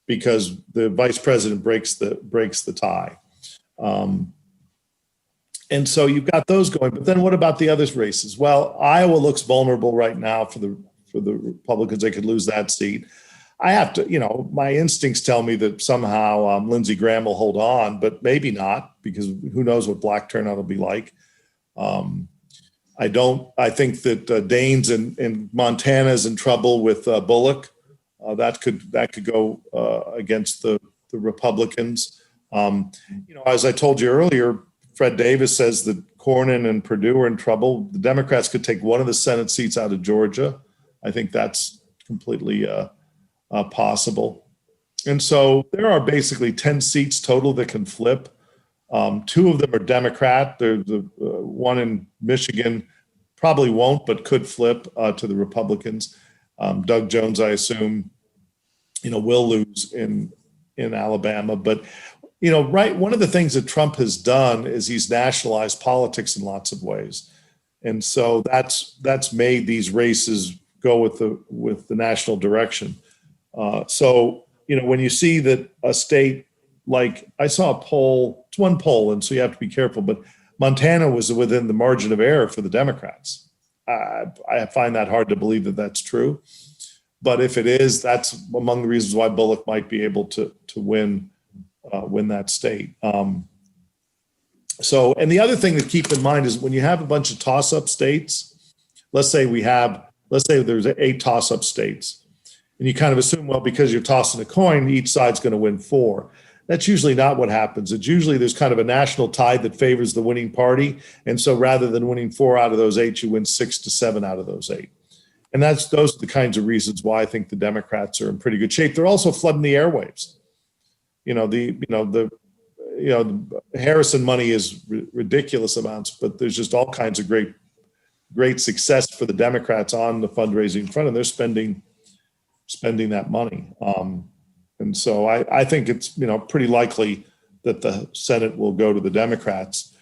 because the vice president breaks the tie. And so you've got those going. But then what about the other races? Well, Iowa looks vulnerable right now for the Republicans. They could lose that seat. I have to, my instincts tell me that somehow Lindsey Graham will hold on, but maybe not, because who knows what black turnout will be like. I think that Daines in Montana is in trouble with Bullock. That could go against the Republicans. As I told you earlier, Fred Davis says that Cornyn and Perdue are in trouble. The Democrats could take one of the Senate seats out of Georgia. I think that's completely possible. And so there are basically 10 seats total that can flip. 2 of them are Democrat. The one in Michigan probably won't, but could flip to the Republicans. Doug Jones, I assume, will lose in Alabama. But, one of the things that Trump has done is he's nationalized politics in lots of ways. And so that's made these races go with the national direction. So, when you see that a state like, I saw a poll, it's one poll, and so you have to be careful, but Montana was within the margin of error for the Democrats. I find that hard to believe that that's true. But if it is, that's among the reasons why Bullock might be able to win that state. And the other thing to keep in mind is when you have a bunch of toss-up states, let's say there's 8 toss-up states, and you kind of assume, well, because you're tossing a coin, each side's going to win 4. That's usually not what happens. It's usually there's kind of a national tide that favors the winning party. And so rather than winning 4 out of those 8, you win 6 to 7 out of those 8. And those are the kinds of reasons why I think the Democrats are in pretty good shape. They're also flooding the airwaves. The Harrison money is ridiculous amounts, but there's just all kinds of great success for the Democrats on the fundraising front, and they're spending that money. And so I think it's, pretty likely that the Senate will go to the Democrats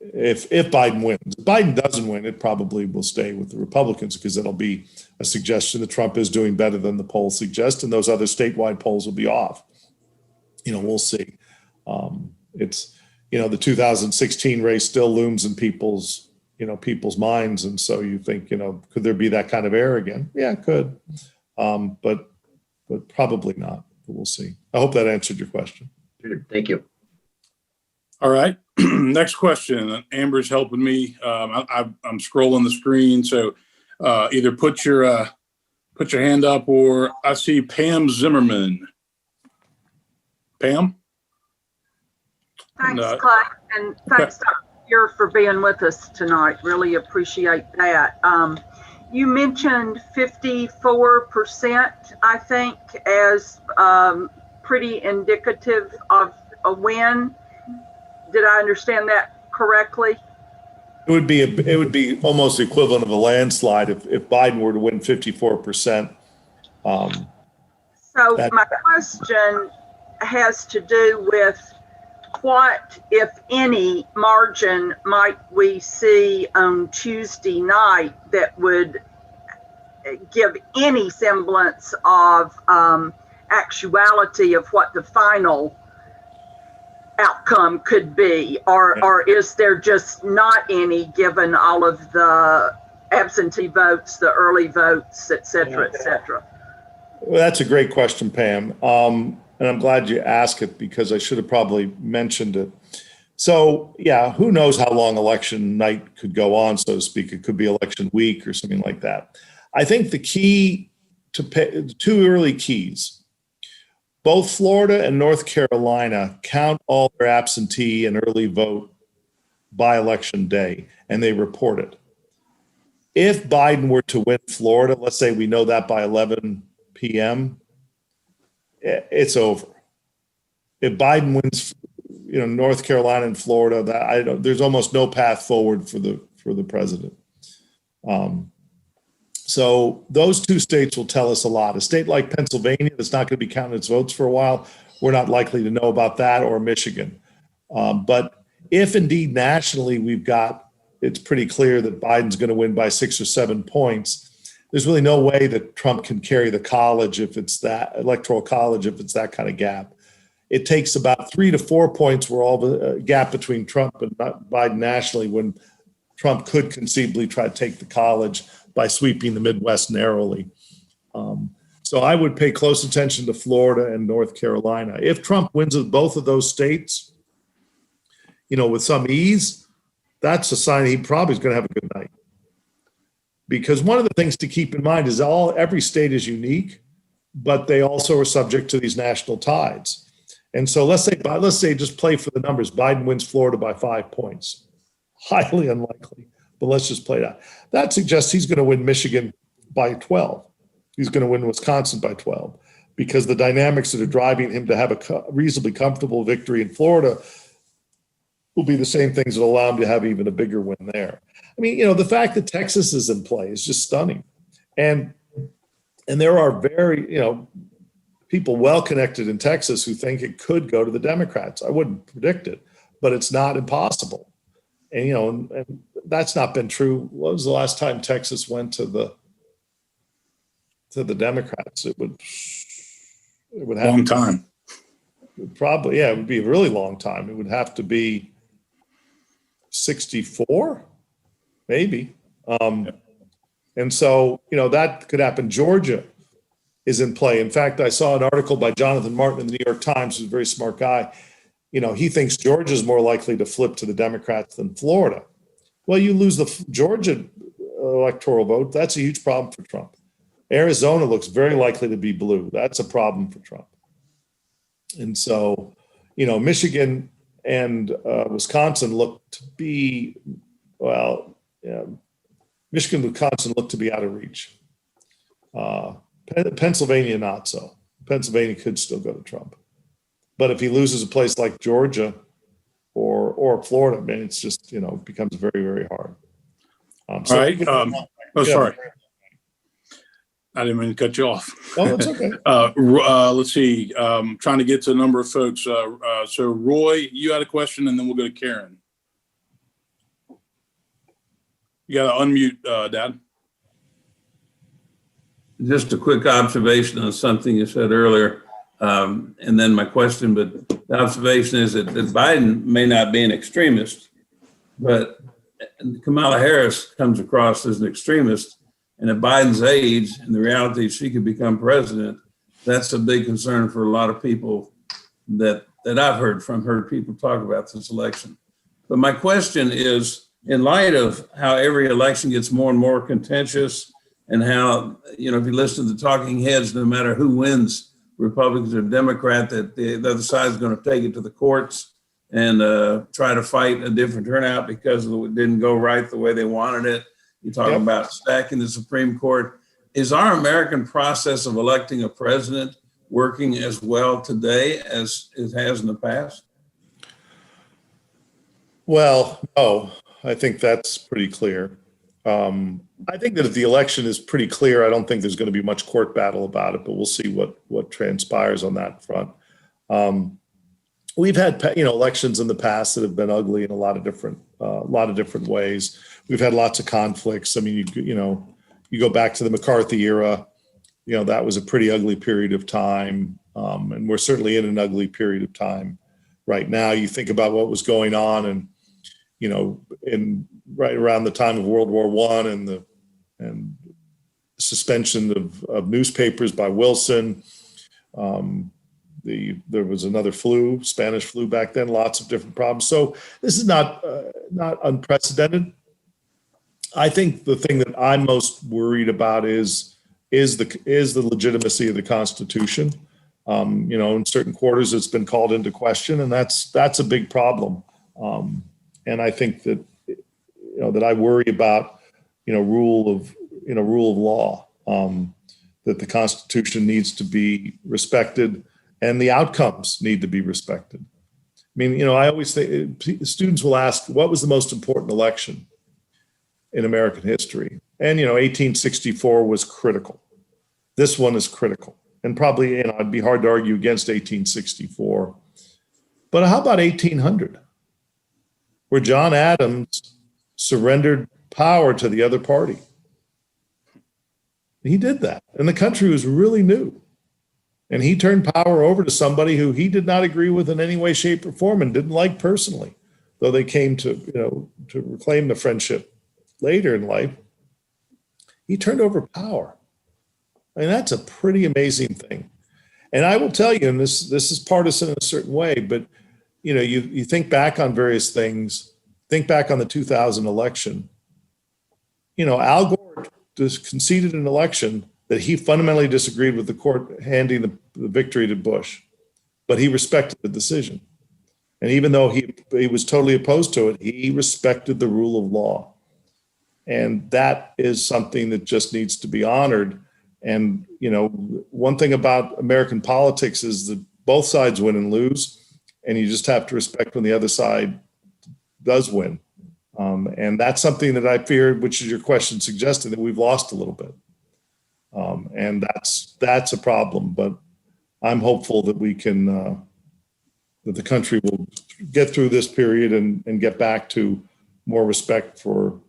if Biden wins. If Biden doesn't win, it probably will stay with the Republicans because it'll be a suggestion that Trump is doing better than the polls suggest, and those other statewide polls will be off. We'll see. It's, the 2016 race still looms in people's minds. And so you think, could there be that kind of error again? Yeah, it could. But probably not. But we'll see. I hope that answered your question. Thank you. All right. Next question. Amber's helping me. I'm scrolling the screen. So either put your hand up, or I see Pam Zimmerman. Pam? Thanks, Clay. And thanks, Dr. Geer, for being with us tonight. Really appreciate that. you mentioned 54%, I think, as pretty indicative of a win. Did I understand that correctly? It would be almost the equivalent of a landslide if Biden were to win 54%. So my question has to do with what, if any, margin might we see on Tuesday night that would give any semblance of actuality of what the final outcome could be, or is there just not any, given all of the absentee votes, the early votes, et cetera, et cetera? Well, that's a great question, Pam. And I'm glad you asked it because I should have probably mentioned it. So, yeah, who knows how long election night could go on, so to speak. It could be election week or something like that. I think the key to two early keys. Both Florida and North Carolina count all their absentee and early vote by election day, and they report it. If Biden were to win Florida, let's say we know that by 11 p.m., it's over. If Biden wins, North Carolina and Florida, there's almost no path forward for the president. So those two states will tell us a lot. A state like Pennsylvania that's not going to be counting its votes for a while, we're not likely to know about that, or Michigan. But if indeed nationally it's pretty clear that Biden's going to win by 6 or 7 points, there's really no way that Trump can carry the college if it's that electoral college, if it's that kind of gap. It takes about 3 to 4 points where all the gap between Trump and Biden nationally, when Trump could conceivably try to take the college by sweeping the Midwest narrowly. So I would pay close attention to Florida and North Carolina. If Trump wins with both of those states, with some ease, that's a sign he probably is going to have a good night. Because one of the things to keep in mind is every state is unique, but they also are subject to these national tides. And so let's say just play for the numbers. Biden wins Florida by 5 points. Highly unlikely, but let's just play that. That suggests he's going to win Michigan by 12. He's going to win Wisconsin by 12 because the dynamics that are driving him to have a reasonably comfortable victory in Florida will be the same things that allow him to have even a bigger win there. I mean, the fact that Texas is in play is just stunning. And there are very, people well connected in Texas who think it could go to the Democrats. I wouldn't predict it, but it's not impossible. And, and that's not been true. What was the last time Texas went to the Democrats? It would have long time. Probably, yeah, it would be a really long time. It would have to be 64, maybe. And so, that could happen. Georgia is in play. In fact, I saw an article by Jonathan Martin in the New York Times, who's a very smart guy. He thinks Georgia is more likely to flip to the Democrats than Florida. Well, you lose the Georgia electoral vote. That's a huge problem for Trump. Arizona looks very likely to be blue. That's a problem for Trump. And so, Michigan and Wisconsin look to be, Michigan and Wisconsin look to be out of reach. Pennsylvania, not so. Pennsylvania could still go to Trump. But if he loses a place like Georgia or Florida, man, it's just, it becomes very, very hard. All right. Sorry. I didn't mean to cut you off. Oh, it's okay. Let's see. Trying to get to a number of folks. So Roy, you had a question, and then we'll go to Karen. You got to unmute, Dad. Just a quick observation on something you said earlier, and then my question, but the observation is that Biden may not be an extremist, but Kamala Harris comes across as an extremist. And at Biden's age and the reality she could become president, that's a big concern for a lot of people that I've heard people talk about this election. But my question is, in light of how every election gets more and more contentious and how, if you listen to the talking heads, no matter who wins, Republicans or Democrat, that the other side is going to take it to the courts and try to fight a different turnout because it didn't go right the way they wanted it. You talk Yep. about stacking the Supreme Court. Is our American process of electing a president working as well today as it has in the past? Well, no, I think that's pretty clear. I think that if the election is pretty clear, I don't think there's going to be much court battle about it, but we'll see what transpires on that front. We've had, elections in the past that have been ugly in a lot of different ways. We've had lots of conflicts. I mean, you go back to the McCarthy era, that was a pretty ugly period of time. And we're certainly in an ugly period of time right now. You think about what was going on and, in right around the time of World War I and the suspension of newspapers by Wilson. There was another flu, Spanish flu back then, lots of different problems. So this is not unprecedented. I think the thing that I'm most worried about is the legitimacy of the Constitution. In certain quarters, it's been called into question, and that's a big problem. And I think that that I worry about rule of law, that the Constitution needs to be respected and the outcomes need to be respected. I mean, I always think students will ask, what was the most important election in American history? And 1864 was critical. This one is critical, and probably it'd be hard to argue against 1864. But how about 1800? Where John Adams surrendered power to the other party. He did that, and the country was really new. And he turned power over to somebody who he did not agree with in any way, shape, or form and didn't like personally, though they came to reclaim the friendship later in life. He turned over power. I mean, that's a pretty amazing thing. And I will tell you, and this is partisan in a certain way, but you think back on various things, think back on the 2000 election. Al Gore just conceded an election that he fundamentally disagreed with the court handing the victory to Bush, but he respected the decision. And even though he was totally opposed to it, he respected the rule of law. And that is something that just needs to be honored. And, one thing about American politics is that both sides win and lose, and you just have to respect when the other side does win. And that's something that I fear, which is your question suggesting, that we've lost a little bit. And that's a problem, but I'm hopeful that we can, that the country will get through this period and get back to more respect for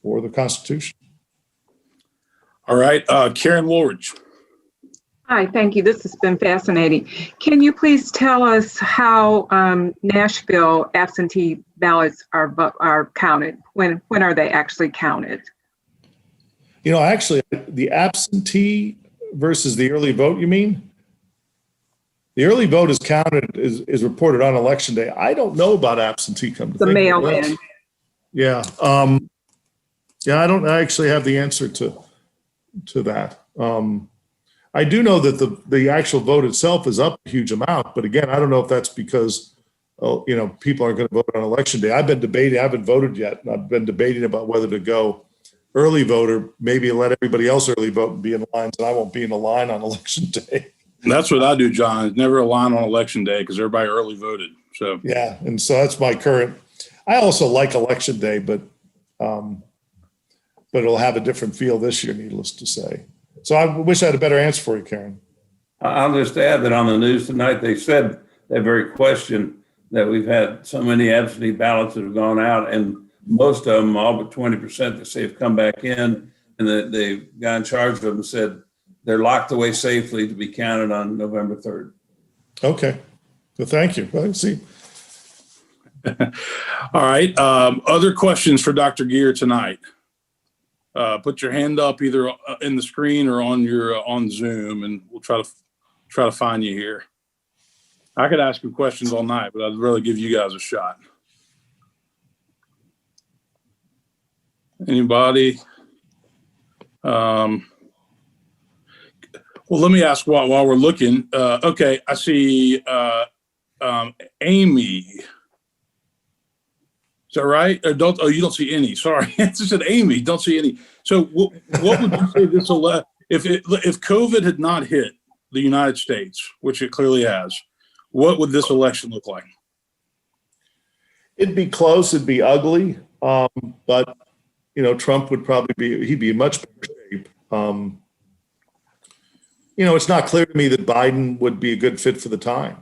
the Constitution. All right, Karen Woolridge. Hi, thank you. This has been fascinating. Can you please tell us how Nashville absentee ballots are counted? When are they actually counted? Actually, the absentee versus the early vote, you mean? The early vote is counted, is reported on election day. I don't know about absentee come to The think. mail-in. Yeah. I don't actually have the answer to that. I do know that the actual vote itself is up a huge amount, but again, I don't know if that's because people aren't going to vote on election day. I've been debating, I haven't voted yet, and I've been debating about whether to go early voter, maybe let everybody else early vote and be in the lines, and I won't be in the line on election day. That's what I do, John. Never a line on election day because everybody early voted. So yeah, and so that's my current. I also like election day, but it'll have a different feel this year, needless to say. So I wish I had a better answer for you, Karen. I'll just add that on the news tonight, they said that very question, that we've had so many absentee ballots that have gone out, and most of them, all but 20%, they say have come back in, and the guy in charge of them said they're locked away safely to be counted on November 3rd. Okay. Well, thank you. Well, let's see. all right. Other questions for Dr. Geer tonight? Put your hand up either in the screen or on Zoom, and we'll try to find you here. I could ask you questions all night, but I'd rather give you guys a shot. Anybody? Well, let me ask while we're looking. Okay, I see Amy. Is that right? Or you don't see any. Sorry, it just said Amy. Don't see any. So what would you say this if COVID had not hit the United States, which it clearly has, what would this election look like? It'd be close. It'd be ugly. But Trump would probably he'd be in much better shape. It's not clear to me that Biden would be a good fit for the time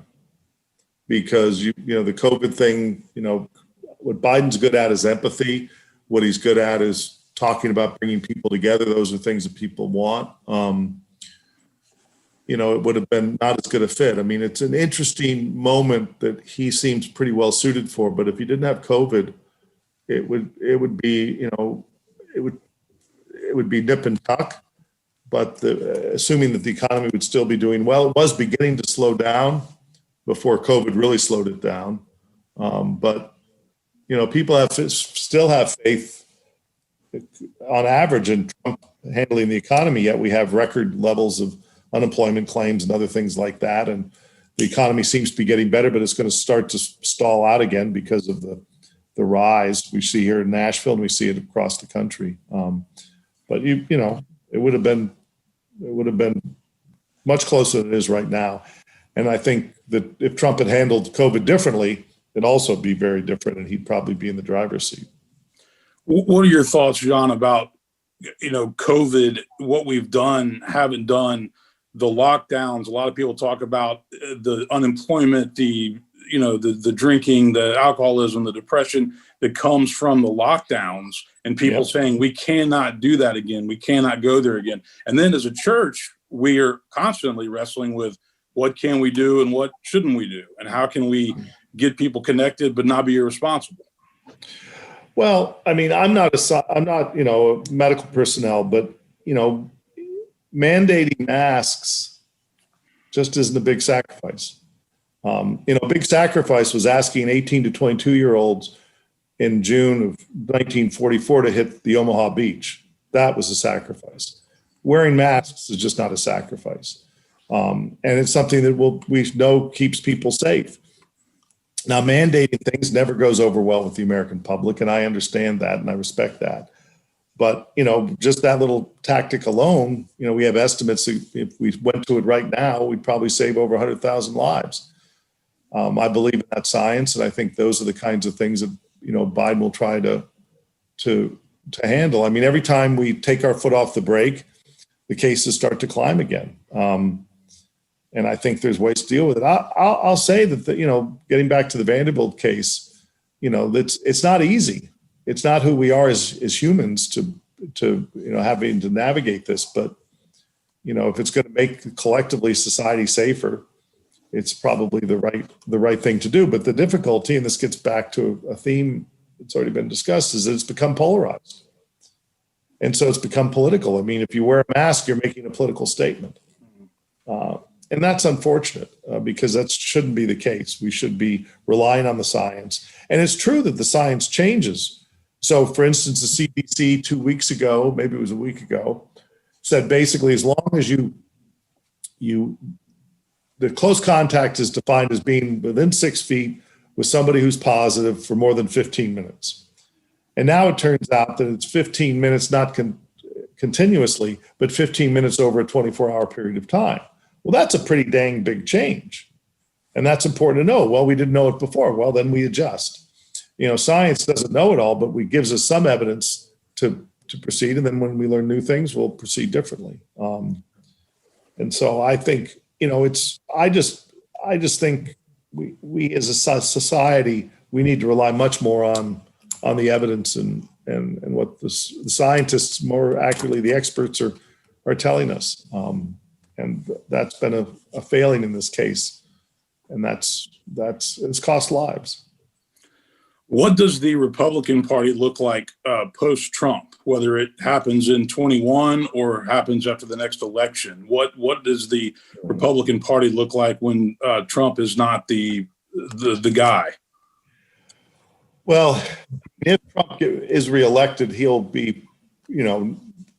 because the COVID thing, what Biden's good at is empathy. What he's good at is talking about bringing people together. Those are things that people want. It would have been not as good a fit. I mean, it's an interesting moment that he seems pretty well suited for, but if he didn't have COVID, it would be nip and tuck. But assuming that the economy would still be doing well, it was beginning to slow down before COVID really slowed it down. But people still have faith on average in Trump handling the economy, yet we have record levels of unemployment claims and other things like that. And the economy seems to be getting better, but it's going to start to stall out again because of the rise we see here in Nashville and we see it across the country. But it would have been much closer than it is right now. And I think that if Trump had handled COVID differently, it'd also be very different and he'd probably be in the driver's seat. What are your thoughts, John, about, COVID, what we've done, haven't done, the lockdowns? A lot of people talk about the unemployment, the drinking, the alcoholism, the depression that comes from the lockdowns, and people saying we cannot do that again. We cannot go there again. And then as a church, we are constantly wrestling with what can we do and what shouldn't we do? And how can we get people connected but not be irresponsible? Well, I mean, I'm not medical personnel, but mandating masks just isn't a big sacrifice. Big sacrifice was asking 18 to 22-year-olds in June of 1944 to hit the Omaha beach. That was a sacrifice. Wearing masks is just not a sacrifice. And it's something that we know keeps people safe. Now, mandating things never goes over well with the American public, and I understand that and I respect that. But, just that little tactic alone, we have estimates that if we went to it right now, we'd probably save over 100,000 lives. I believe in that science, and I think those are the kinds of things that, Biden will try to handle. I mean, every time we take our foot off the brake, the cases start to climb again. And I think there's ways to deal with it. I'll say that, getting back to the Vanderbilt case, it's not easy. It's not who we are as humans to having to navigate this. But, if it's going to make collectively society safer, it's probably the right thing to do. But the difficulty, and this gets back to a theme that's already been discussed, is that it's become polarized. And so it's become political. I mean, if you wear a mask, you're making a political statement. And that's unfortunate because that shouldn't be the case. We should be relying on the science. And it's true that the science changes. So, for instance, the CDC 2 weeks ago, maybe it was a week ago, said basically as long as the close contact is defined as being within 6 feet with somebody who's positive for more than 15 minutes. And now it turns out that it's 15 minutes, not continuously, but 15 minutes over a 24-hour period of time. Well, that's a pretty dang big change. And that's important to know. Well, we didn't know it before. Well, then we adjust. Science doesn't know it all, but it gives us some evidence to proceed. And then when we learn new things, we'll proceed differently. And so I think, I just think we as a society, we need to rely much more on the evidence and what the scientists, more accurately, the experts are telling us. And that's been a failing in this case. And it's cost lives. What does the Republican Party look like post-Trump, whether it happens in 21 or happens after the next election? What does the Republican Party look like when Trump is not the guy? Well, if Trump is reelected, he'll be,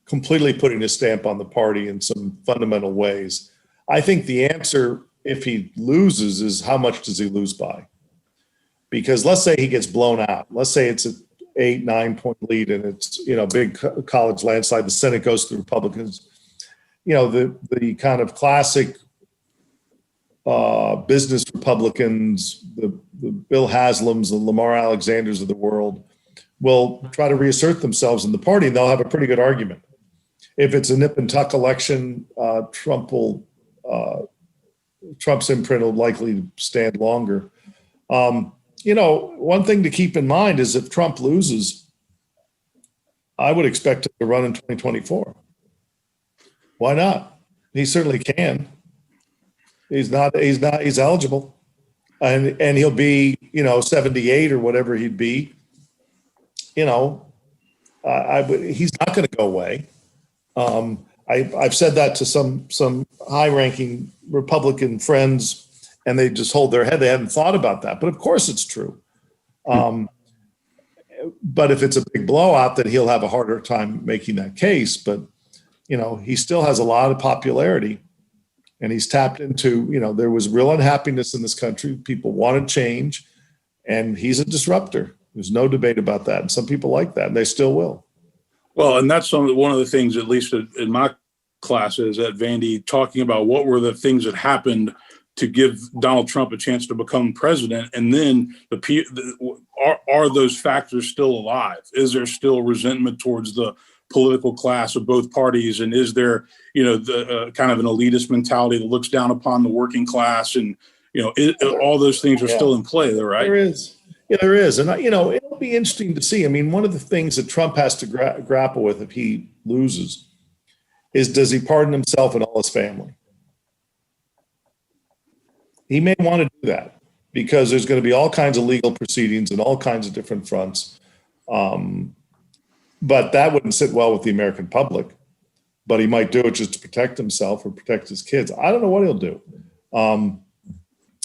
completely putting his stamp on the party in some fundamental ways. I think the answer, if he loses, is how much does he lose by? Because let's say he gets blown out. Let's say it's an 8-9 point lead and it's, big college landslide. The Senate goes to the Republicans. The kind of classic business Republicans, the Bill Haslams, the Lamar Alexanders of the world, will try to reassert themselves in the party, and they'll have a pretty good argument. If it's a nip and tuck election, Trump's imprint will likely stand longer. One thing to keep in mind is if Trump loses, I would expect him to run in 2024. Why not? He certainly can. He's eligible, and he'll be, 78 or whatever he'd be. He's not going to go away. I've said that to some high-ranking Republican friends, and they just hold their head. They haven't thought about that, but of course it's true. But if it's a big blowout, then he'll have a harder time making that case. But he still has a lot of popularity, and he's tapped into. There was real unhappiness in this country. People wanted change, and he's a disruptor. There's no debate about that. And some people like that, and they still will. Well, and that's one of the things, at least in my classes at Vandy, talking about what were the things that happened to give Donald Trump a chance to become president. And then are those factors still alive? Is there still resentment towards the political class of both parties? And is there, the kind of an elitist mentality that looks down upon the working class? And, all those things are still in play, though, right? There is. Yeah, there is. And, it'll be interesting to see. I mean, one of the things that Trump has to grapple with if he loses is, does he pardon himself and all his family? He may want to do that because there's going to be all kinds of legal proceedings and all kinds of different fronts. But that wouldn't sit well with the American public. But he might do it just to protect himself or protect his kids. I don't know what he'll do.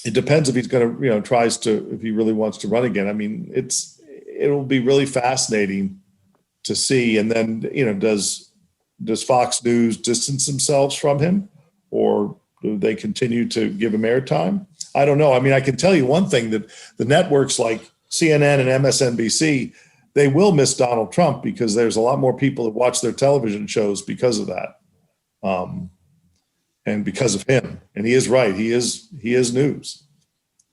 It depends if he's going to, if he really wants to run again. I mean, it'll be really fascinating to see. And then, does Fox News distance themselves from him, or do they continue to give him airtime? I don't know. I mean, I can tell you one thing, that the networks like CNN and MSNBC, they will miss Donald Trump because there's a lot more people that watch their television shows because of that. And because of him. And he is right. He is news,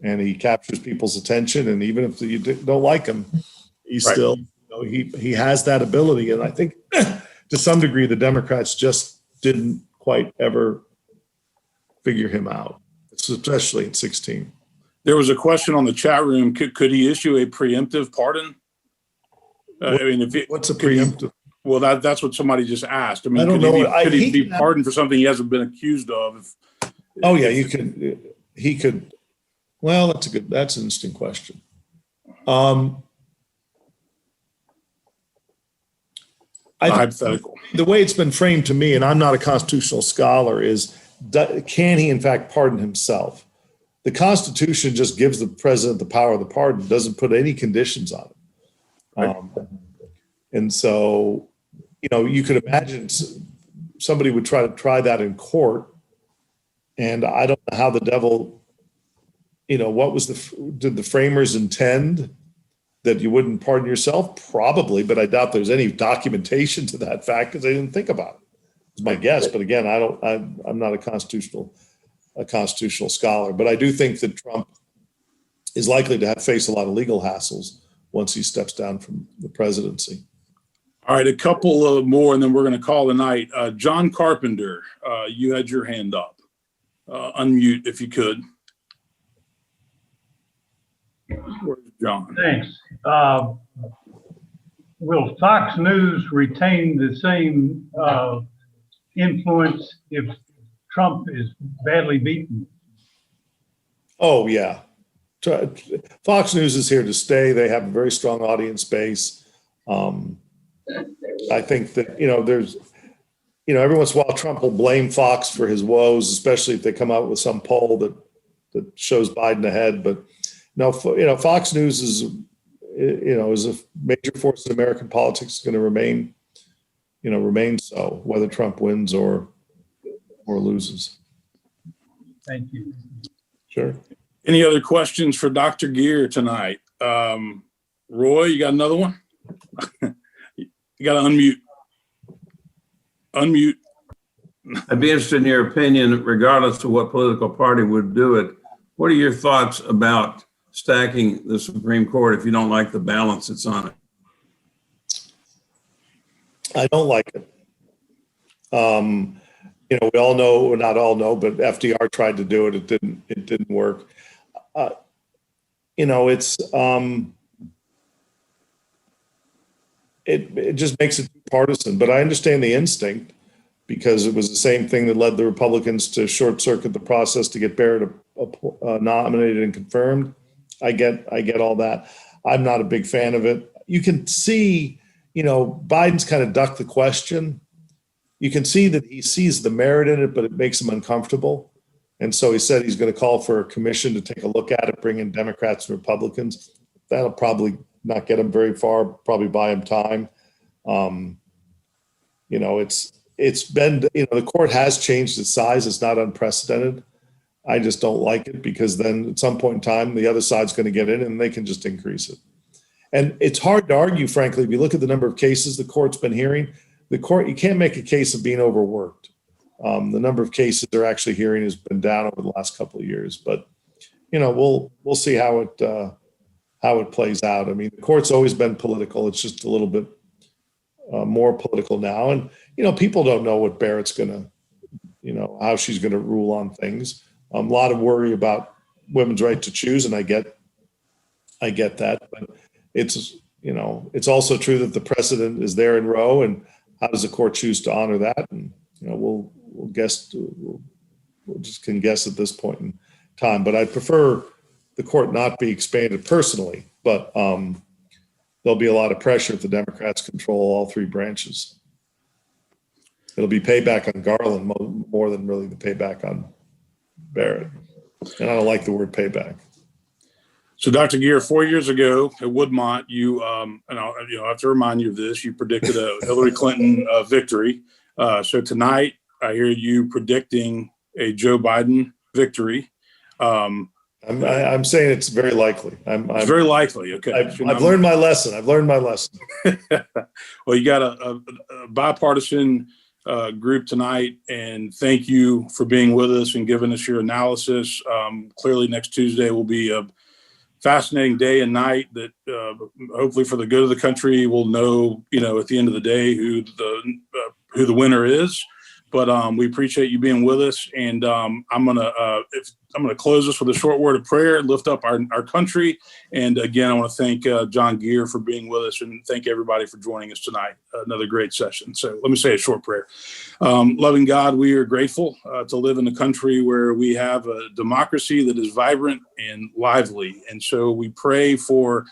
and he captures people's attention. And even if you don't like him, he's still, he has that ability. And I think to some degree, the Democrats just didn't quite ever figure him out, especially in 2016. There was a question on the chat room. Could he issue a preemptive pardon? What's a preemptive? Well, that's what somebody just asked. I mean, I don't know. Could he be pardoned for something he hasn't been accused of? He could. Well, that's an interesting question. Hypothetical. The way it's been framed to me, and I'm not a constitutional scholar, is can he in fact pardon himself? The Constitution just gives the president the power of the pardon, doesn't put any conditions on it. Right. And so, you could imagine somebody would try that in court. And I don't know how the devil, did the framers intend that you wouldn't pardon yourself? Probably, but I doubt there's any documentation to that fact because they didn't think about it. It's my guess. But again, I'm not a constitutional scholar, but I do think that Trump is likely to face a lot of legal hassles once he steps down from the presidency. All right, a couple more, and then we're going to call the night. John Carpenter, you had your hand up. Unmute if you could. Where's John? Thanks. Will Fox News retain the same influence if Trump is badly beaten? Oh, yeah. Fox News is here to stay. They have a very strong audience base. I think that, there's, every once in a while Trump will blame Fox for his woes, especially if they come out with some poll that shows Biden ahead. But no, Fox News is a major force in American politics, is going to remain so, whether Trump wins or loses. Thank you. Sure. Any other questions for Dr. Geer tonight? Roy, you got another one? You got to unmute. Unmute. I'd be interested in your opinion, regardless of what political party would do it. What are your thoughts about stacking the Supreme Court if you don't like the balance that's on it? I don't like it. We all know, or not all know, but FDR tried to do it. It didn't work. It just makes it partisan, but I understand the instinct because it was the same thing that led the Republicans to short circuit the process to get Barrett nominated and confirmed. I get all that. I'm not a big fan of it. You can see, Biden's kind of ducked the question. You can see that he sees the merit in it, but it makes him uncomfortable. And so he said he's going to call for a commission to take a look at it, bring in Democrats and Republicans. That'll probably not get him very far, probably buy him time. It's been, the court has changed its size. It's not unprecedented. I just don't like it because then at some point in time, the other side's going to get in and they can just increase it. And it's hard to argue, frankly, if you look at the number of cases the court's been hearing, you can't make a case of being overworked. The number of cases they're actually hearing has been down over the last couple of years, but we'll see how it plays out. I mean, the court's always been political. It's just a little bit more political now. And, people don't know what Barrett's going to, how she's going to rule on things. A lot of worry about women's right to choose. And I get that, but it's also true that the precedent is there in Roe, and how does the court choose to honor that? And, we'll just can guess at this point in time, but I prefer the court not be expanded personally, but there'll be a lot of pressure if the Democrats control all three branches. It'll be payback on Garland more than really the payback on Barrett. And I don't like the word payback. So, Dr. Geer, 4 years ago at Woodmont, you, and I have to remind you of this, you predicted a Hillary Clinton victory. So tonight, I hear you predicting a Joe Biden victory. I'm saying it's very likely. It's very likely. Okay. I've learned my lesson. Well, you got a bipartisan group tonight, and thank you for being with us and giving us your analysis. Clearly, next Tuesday will be a fascinating day and night that hopefully for the good of the country, we'll know, at the end of the day who the winner is. But we appreciate you being with us, and I'm gonna close this with a short word of prayer, lift up our country, and again, I want to thank John Geer for being with us, and thank everybody for joining us tonight. Another great session. So let me say a short prayer. Loving God, we are grateful to live in a country where we have a democracy that is vibrant and lively, and so we pray for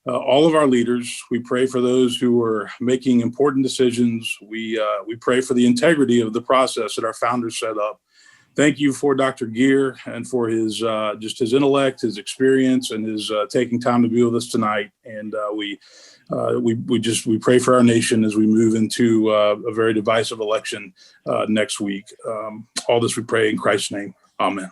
all of our leaders. We pray for those who are making important decisions. We pray for the integrity of the process that our founders set up. Thank you for Dr. Geer and for his just his intellect, his experience, and his taking time to be with us tonight. And we pray for our nation as we move into a very divisive election next week. All this we pray in Christ's name. Amen.